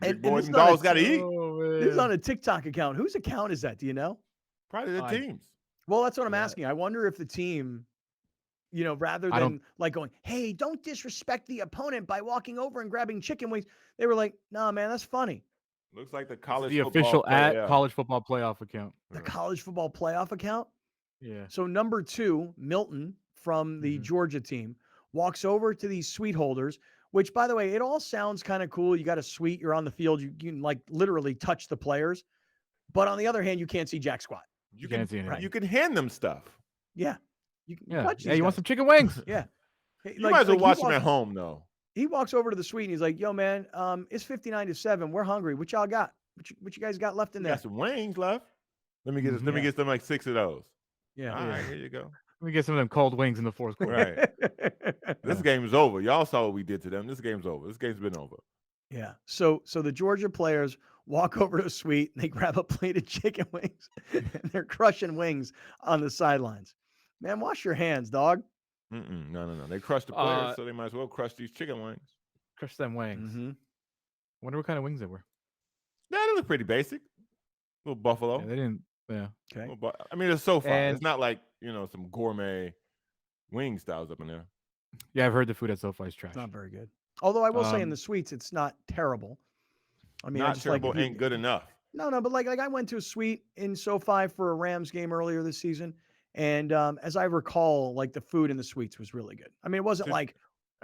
Speaker 2: And
Speaker 3: boys and dogs got to eat.
Speaker 2: This is on a TikTok account. Whose account is that? Do you know?
Speaker 3: Probably the team's.
Speaker 2: Well, that's what I'm asking. I wonder if the team, rather than like going, hey, don't disrespect the opponent by walking over and grabbing chicken wings, they were like, nah, man, that's funny.
Speaker 3: Looks like the college
Speaker 4: the
Speaker 3: football
Speaker 4: official
Speaker 3: playoff.
Speaker 4: college football playoff account.
Speaker 2: The college football playoff account?
Speaker 4: Yeah.
Speaker 2: So number 2, Milton from the Georgia team, walks over to these suite holders, which, by the way, it all sounds kind of cool. You got a suite, you're on the field, you can like literally touch the players. But on the other hand, you can't see jack squat.
Speaker 3: You can't see anything. You can hand them stuff.
Speaker 2: Yeah. You can
Speaker 4: Yeah.
Speaker 2: touch
Speaker 4: Yeah,
Speaker 2: these
Speaker 4: you want
Speaker 2: guys.
Speaker 4: some chicken wings?
Speaker 2: Yeah.
Speaker 3: You might as well watch them at home, though.
Speaker 2: He walks over to the suite and he's like, yo, man, it's 59-7. We're hungry. What y'all got? What you guys got left in there?
Speaker 3: Got some wings left. Let me get let me get some like 6 of those.
Speaker 2: Yeah.
Speaker 3: All right, here you go.
Speaker 4: Let me get some of them cold wings in the fourth quarter.
Speaker 3: Right. This game is over. Y'all saw what we did to them. This game's over. This game's been over.
Speaker 2: Yeah. So the Georgia players walk over to a suite and they grab a plate of chicken wings and they're crushing wings on the sidelines. Man, wash your hands, dog.
Speaker 3: No. They crushed the players, so they might as well crush these chicken wings.
Speaker 4: Crush them wings. Wonder what kind of wings they were.
Speaker 3: Nah, they look pretty basic. Little buffalo.
Speaker 4: Yeah, they didn't. Yeah.
Speaker 2: Okay.
Speaker 3: I mean, it's so far.
Speaker 4: And-
Speaker 3: It's not like some gourmet wing styles up in there.
Speaker 4: Yeah, I've heard the food at SoFi is trash.
Speaker 2: It's not very good. Although I will say in the suites, it's not terrible. I mean, I
Speaker 3: Not
Speaker 2: just
Speaker 3: terrible.
Speaker 2: like
Speaker 3: Ain't good enough.
Speaker 2: No, but like I went to a suite in SoFi for a Rams game earlier this season, and as I recall, like the food in the suites was really good. I mean, it wasn't like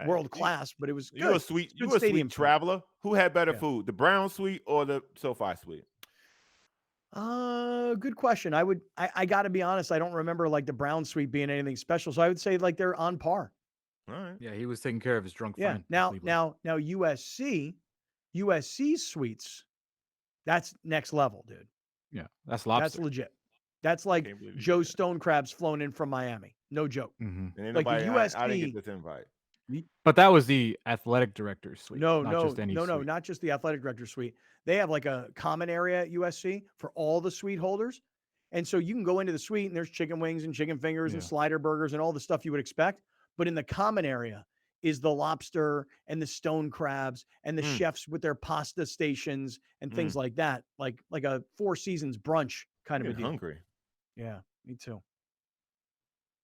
Speaker 2: world class, but it was good.
Speaker 3: You a sweet traveler? Who had better food, the Brown suite or the SoFi suite?
Speaker 2: Good question. I got to be honest. I don't remember like the Brown suite being anything special, so I would say like they're on par.
Speaker 3: All right.
Speaker 4: Yeah, he was taking care of his drunk
Speaker 2: Yeah.
Speaker 4: friend.
Speaker 2: Now USC suites, that's next level, dude.
Speaker 4: Yeah, that's lobster.
Speaker 2: That's legit. That's like Joe Stone Crab's flown in from Miami. No joke.
Speaker 3: And ain't
Speaker 2: Like the
Speaker 3: nobody,
Speaker 2: USC.
Speaker 3: I didn't get this invite.
Speaker 4: But that was the athletic director's suite.
Speaker 2: No,
Speaker 4: not
Speaker 2: no,
Speaker 4: just any
Speaker 2: no,
Speaker 4: suite.
Speaker 2: not just the athletic director suite. They have like a common area at USC for all the suite holders. And so you can go into the suite and there's chicken wings and chicken fingers and slider burgers and all the stuff you would expect. But in the common area is the lobster and the stone crabs and the chefs with their pasta stations and things like that. Like a Four Seasons brunch kind of a
Speaker 3: Getting
Speaker 2: deal.
Speaker 3: hungry.
Speaker 2: Yeah, me too.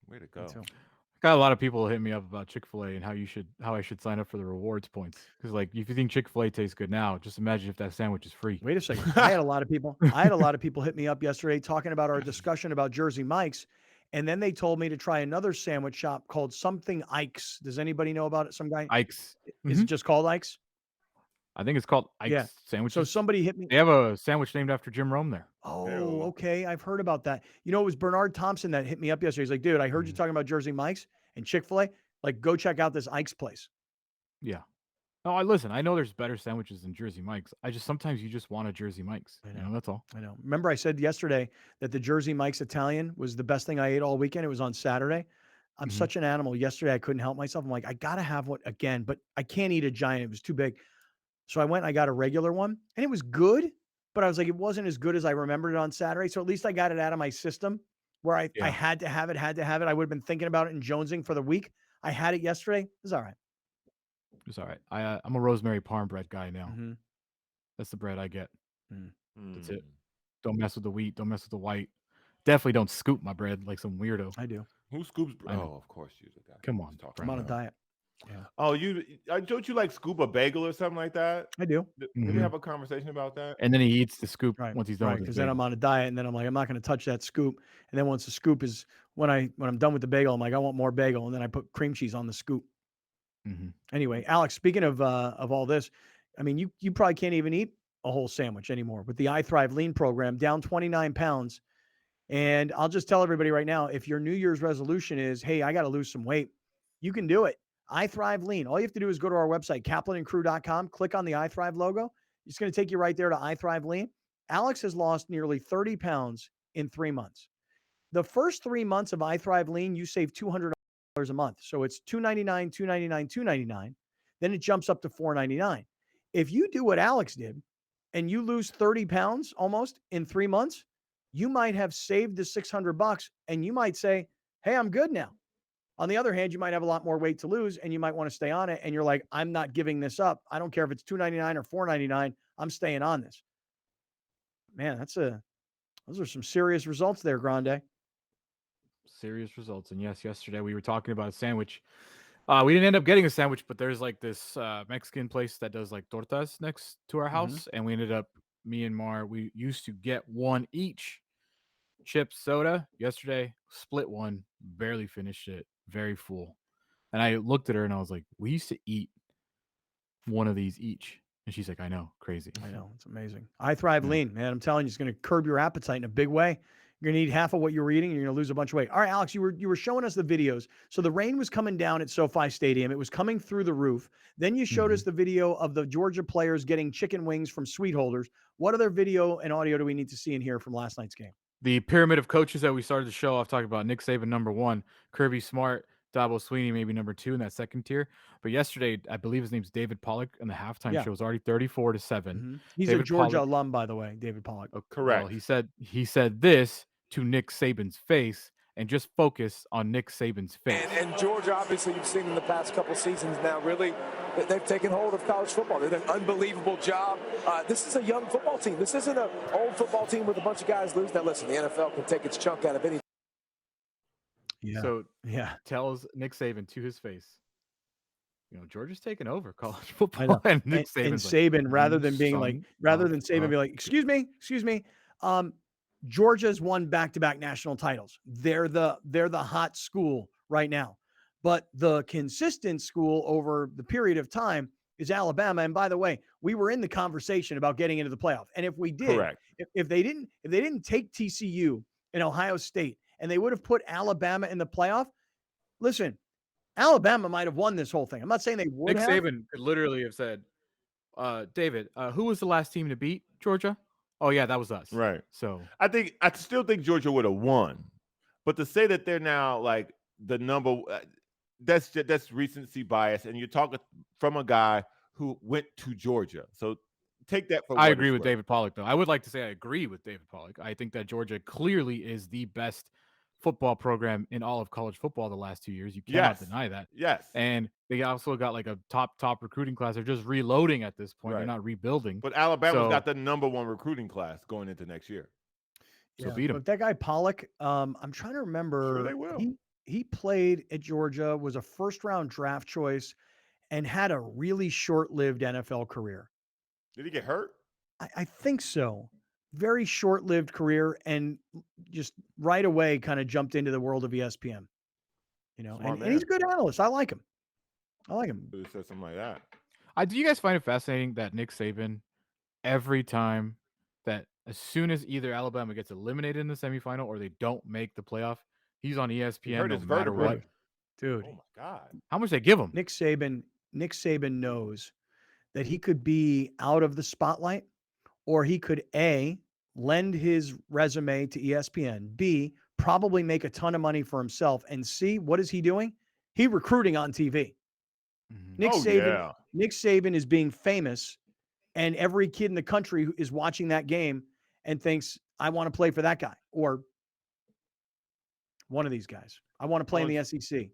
Speaker 3: Way to go.
Speaker 4: Got a lot of people hit me up about Chick-fil-A and how I should sign up for the rewards points. Because like if you think Chick-fil-A tastes good now, just imagine if that sandwich is free.
Speaker 2: Wait a second. I had a lot of people hit me up yesterday talking about our discussion about Jersey Mike's. And then they told me to try another sandwich shop called something Ike's. Does anybody know about it? Some guy?
Speaker 4: Ike's.
Speaker 2: Is it just called Ike's?
Speaker 4: I think it's called Ike's
Speaker 2: Yeah.
Speaker 4: sandwiches.
Speaker 2: So somebody hit me.
Speaker 4: They have a sandwich named after Jim Rome there.
Speaker 2: Oh, okay. I've heard about that. It was Bernard Thompson that hit me up yesterday. He's like, dude, I heard you talking about Jersey Mike's and Chick-fil-A. Like, go check out this Ike's place.
Speaker 4: Yeah. No, I know there's better sandwiches than Jersey Mike's. Sometimes you just want a Jersey Mike's.
Speaker 2: I
Speaker 4: You
Speaker 2: know.
Speaker 4: know, that's all.
Speaker 2: I know. Remember, I said yesterday that the Jersey Mike's Italian was the best thing I ate all weekend. It was on Saturday. I'm
Speaker 4: Mhm.
Speaker 2: such an animal. Yesterday, I couldn't help myself. I'm like, I gotta have one again, but I can't eat a giant. It was too big. So I went and I got a regular one, and it was good, but I was like, it wasn't as good as I remembered it on Saturday. So at least I got it out of my system where I
Speaker 4: Yeah.
Speaker 2: had to have it, I would have been thinking about it and jonesing for the week. I had it yesterday. It was all right.
Speaker 4: It's all right. I'm a rosemary parm bread guy now.
Speaker 2: Mhm.
Speaker 4: That's the bread I get.
Speaker 2: Mm.
Speaker 4: That's it. Don't mess with the wheat. Don't mess with the white. Definitely don't scoop my bread like some weirdo.
Speaker 2: I do.
Speaker 3: Who scoops?
Speaker 4: I know.
Speaker 3: Oh, of course you the guy.
Speaker 4: Come on,
Speaker 2: I'm on a diet. Yeah.
Speaker 3: Oh, don't you like scoop a bagel or something like that?
Speaker 2: I do.
Speaker 3: Did we
Speaker 4: Mhm.
Speaker 3: have a conversation about that?
Speaker 4: And then he eats the scoop
Speaker 2: Right.
Speaker 4: once he's done
Speaker 2: Right.
Speaker 4: with his
Speaker 2: Because then I'm
Speaker 4: bagel.
Speaker 2: on a diet, and then I'm like, I'm not going to touch that scoop. And then once the scoop is when I'm done with the bagel, I'm like, I want more bagel, and then I put cream cheese on the scoop.
Speaker 4: Mhm.
Speaker 2: Anyway, Alex, speaking of all this, I mean, you probably can't even eat a whole sandwich anymore with the I Thrive Lean program, down 29 pounds. And I'll just tell everybody right now, if your New Year's resolution is, hey, I got to lose some weight, you can do it. I Thrive Lean. All you have to do is go to our website, kaplanandcrew.com, click on the I Thrive logo. It's going to take you right there to I Thrive Lean. Alex has lost nearly 30 pounds in 3 months. The first 3 months of I Thrive Lean, you save $200 a month. So it's $299, $299, $299. Then it jumps up to $499. If you do what Alex did and you lose 30 pounds almost in 3 months, you might have saved the $600 and you might say, hey, I'm good now. On the other hand, you might have a lot more weight to lose and you might want to stay on it. And you're like, I'm not giving this up. I don't care if it's $299 or $499. I'm staying on this. Man, those are some serious results there, Grande.
Speaker 4: Serious results. And yes, yesterday we were talking about a sandwich. We didn't end up getting a sandwich, but there's like this Mexican place that does like tortas next to our house. And we ended up, me and Mar, we used to get one each. Chips, soda. Yesterday, split one, barely finished it, very full. And I looked at her and I was like, we used to eat one of these each. And she's like, I know, crazy.
Speaker 2: I know. It's amazing. I Thrive Lean, man. I'm telling you, it's going to curb your appetite in a big way. You're going to eat half of what you were eating and you're going to lose a bunch of weight. All right, Alex, you were showing us the videos. So the rain was coming down at SoFi Stadium. It was coming through the roof. Then you showed us the video of the Georgia players getting chicken wings from Sweet Holders. What other video and audio do we need to see and hear from last night's game?
Speaker 4: The pyramid of coaches that we started the show off talking about: Nick Saban, number one; Kirby Smart, Dabo Swinney, maybe number two in that second tier. But yesterday, I believe his name's David Pollock, and the halftime show was already 34-7.
Speaker 2: He's
Speaker 4: David
Speaker 2: a Georgia
Speaker 4: Pollock,
Speaker 2: alum, by the way, David Pollock.
Speaker 3: Correct.
Speaker 4: well, he said this to Nick Saban's face, and just focus on Nick Saban's face.
Speaker 21: And Georgia, obviously, you've seen in the past couple seasons now, really, they've taken hold of college football. They did an unbelievable job. This is a young football team. This isn't an old football team with a bunch of guys lose. Now, listen, the NFL can take its chunk out of anything.
Speaker 2: Yeah.
Speaker 4: So tells Nick Saban to his face, Georgia's taking over college football. And Nick
Speaker 2: and
Speaker 4: Saban's
Speaker 2: Saban,
Speaker 4: like,
Speaker 2: rather
Speaker 4: "You
Speaker 2: than being
Speaker 4: son
Speaker 2: like, rather than
Speaker 4: of
Speaker 2: Saban
Speaker 4: a-"
Speaker 2: be like, excuse me, Georgia's won back-to-back national titles. They're the hot school right now. But the consistent school over the period of time is Alabama. And by the way, we were in the conversation about getting into the playoff. And if we did,
Speaker 3: Correct.
Speaker 2: if they didn't take TCU and Ohio State and they would have put Alabama in the playoff, listen, Alabama might have won this whole thing. I'm not saying they would
Speaker 4: Nick
Speaker 2: have.
Speaker 4: Saban could literally have said, David, who was the last team to beat Georgia? Oh, yeah, that was us.
Speaker 3: Right.
Speaker 4: So
Speaker 3: I still think Georgia would have won, but to say that they're now like the number, that's recency bias, and you're talking from a guy who went to Georgia. So take that for.
Speaker 4: I agree with David Pollock, though. I would like to say I agree with David Pollock. I think that Georgia clearly is the best football program in all of college football the last 2 years. You cannot deny that.
Speaker 3: Yes.
Speaker 4: And they also got like a top recruiting class. They're just reloading at this point.
Speaker 3: Right.
Speaker 4: They're not rebuilding.
Speaker 3: But Alabama's got the number one recruiting class going into next year.
Speaker 4: So beat him.
Speaker 2: But that guy Pollock, I'm trying to remember.
Speaker 3: Sure they will.
Speaker 2: He played at Georgia, was a first-round draft choice, and had a really short-lived NFL career.
Speaker 3: Did he get hurt?
Speaker 2: I think so. Very short-lived career, and just right away kind of jumped into the world of ESPN. And he's a good analyst. I like him.
Speaker 3: Who said something like that?
Speaker 4: Do you guys find it fascinating that Nick Saban, every time that as soon as either Alabama gets eliminated in the semifinal or they don't make the playoff, he's on ESPN no matter what.
Speaker 2: Dude.
Speaker 3: Oh my God.
Speaker 4: How much they give him?
Speaker 2: Nick Saban knows that he could be out of the spotlight, or he could A, lend his resume to ESPN, B, probably make a ton of money for himself, and C, what is he doing? He recruiting on TV. Nick Saban is being famous, and every kid in the country is watching that game and thinks, I want to play for that guy or one of these guys. I want to play in the SEC.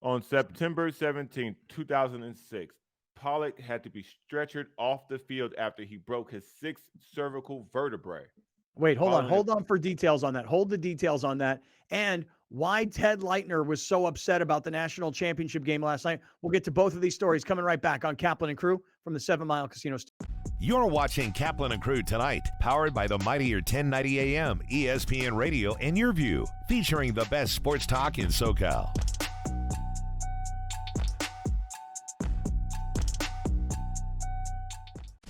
Speaker 3: On September 17, 2006, Pollock had to be stretchered off the field after he broke his 6th cervical vertebrae.
Speaker 2: Wait, hold on for details on that. Hold the details on that. And why Ted Leitner was so upset about the national championship game last night. We'll get to both of these stories coming right back on Kaplan and Crew from the 7 Mile Casino.
Speaker 5: You're watching Kaplan and Crew tonight, powered by the mightier 1090 AM, ESPN Radio, and Your View, featuring the best sports talk in SoCal.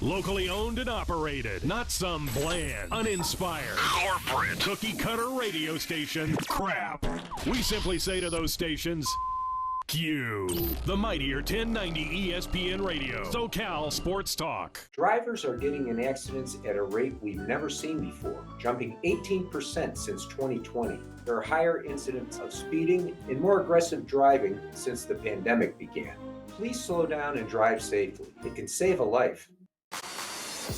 Speaker 1: Locally owned and operated, not some bland, uninspired, corporate, cookie-cutter radio station crap. We simply say to those stations, Q. The mightier 1090 ESPN Radio, SoCal Sports Talk.
Speaker 17: Drivers are getting in accidents at a rate we've never seen before, jumping 18% since 2020. There are higher incidents of speeding and more aggressive driving since the pandemic began. Please slow down and drive safely. It can save a life.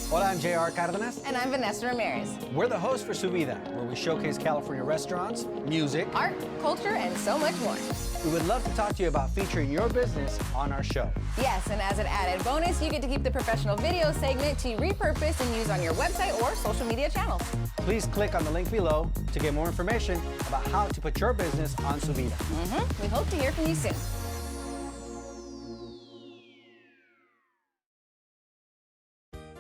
Speaker 8: Hola, I'm J.R. Cardenas.
Speaker 22: And I'm Vanessa Ramirez.
Speaker 8: We're the hosts for Su Vida, where we showcase California restaurants, music,
Speaker 22: art, culture, and so much more.
Speaker 8: We would love to talk to you about featuring your business on our show.
Speaker 22: Yes, and as an added bonus, you get to keep the professional video segment to repurpose and use on your website or social media channels.
Speaker 8: Please click on the link below to get more information about how to put your business on Su Vida.
Speaker 22: We hope to hear from you soon.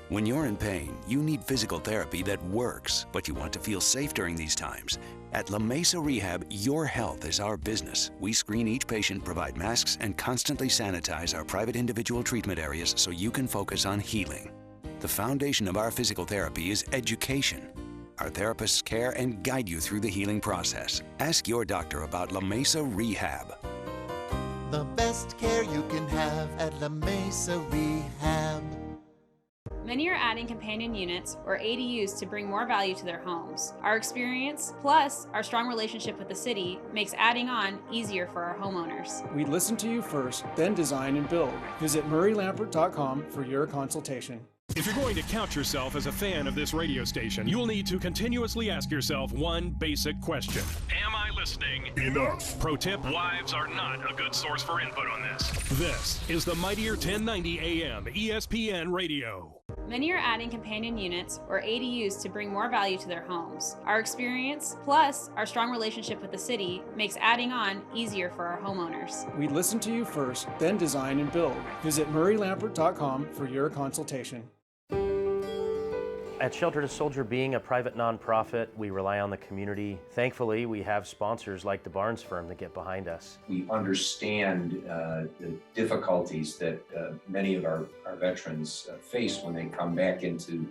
Speaker 7: When you're in pain, you need physical therapy that works, but you want to feel safe during these times. At La Mesa Rehab, your health is our business. We screen each patient, provide masks, and constantly sanitize our private individual treatment areas so you can focus on healing. The foundation of our physical therapy is education. Our therapists care and guide you through the healing process. Ask your doctor about La Mesa Rehab.
Speaker 23: The best care you can have at La Mesa Rehab.
Speaker 24: Many are adding companion units, or ADUs, to bring more value to their homes. Our experience, plus our strong relationship with the city, makes adding on easier for our homeowners.
Speaker 25: We listen to you first, then design and build. Visit murraylampert.com for your consultation.
Speaker 1: If you're going to count yourself as a fan of this radio station, you'll need to continuously ask yourself one basic question. Am I listening enough? Pro tip, wives are not a good source for input on this. This is the mightier 1090 AM ESPN Radio.
Speaker 24: Many are adding companion units, or ADUs, to bring more value to their homes. Our experience, plus our strong relationship with the city, makes adding on easier for our homeowners.
Speaker 25: We listen to you first, then design and build. Visit murraylampert.com for your consultation.
Speaker 16: At Shelter to Soldier, being a private nonprofit, we rely on the community. Thankfully, we have sponsors like the Barnes firm that get behind us.
Speaker 17: We understand the difficulties that many of our veterans face when they come back into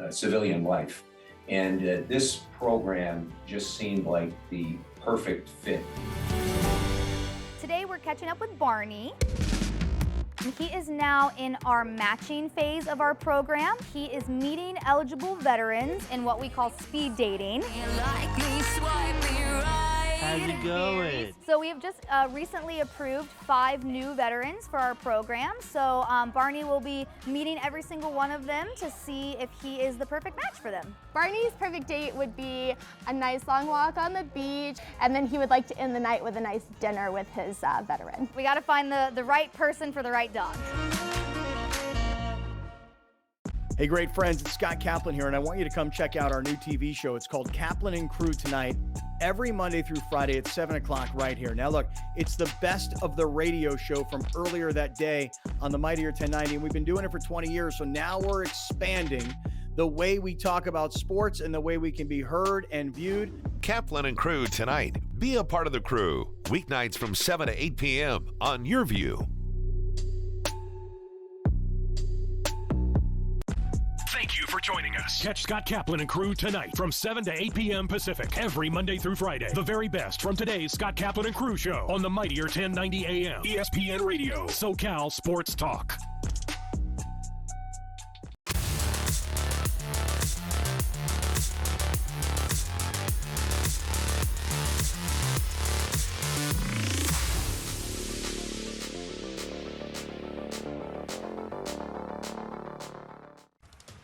Speaker 17: civilian life. And this program just seemed like the perfect fit.
Speaker 18: Today we're catching up with Barney. He is now in our matching phase of our program. He is meeting eligible veterans in what we call speed dating.
Speaker 19: How's it going?
Speaker 18: So we have just recently approved 5 new veterans for our program. So Barney will be meeting every single one of them to see if he is the perfect match for them.
Speaker 20: Barney's perfect date would be a nice long walk on the beach, and then he would like to end the night with a nice dinner with his veteran.
Speaker 18: We got to find the right person for the right dog.
Speaker 2: Hey, great friends, it's Scott Kaplan here, and I want you to come check out our new TV show. It's called Kaplan and Crew Tonight, every Monday through Friday at 7 o'clock right here. Now, look, it's the best of the radio show from earlier that day on the mightier 1090, and we've been doing it for 20 years, so now we're expanding the way we talk about sports and the way we can be heard and viewed.
Speaker 5: Kaplan and Crew Tonight. Be a part of the crew. Weeknights from 7 to 8 p.m. on Your View.
Speaker 1: Thank you for joining us. Catch Scott Kaplan and crew tonight from 7 to 8 p.m. Pacific every Monday through Friday. The very best from today's Scott Kaplan and crew show on the mightier 1090 AM ESPN Radio, SoCal Sports Talk.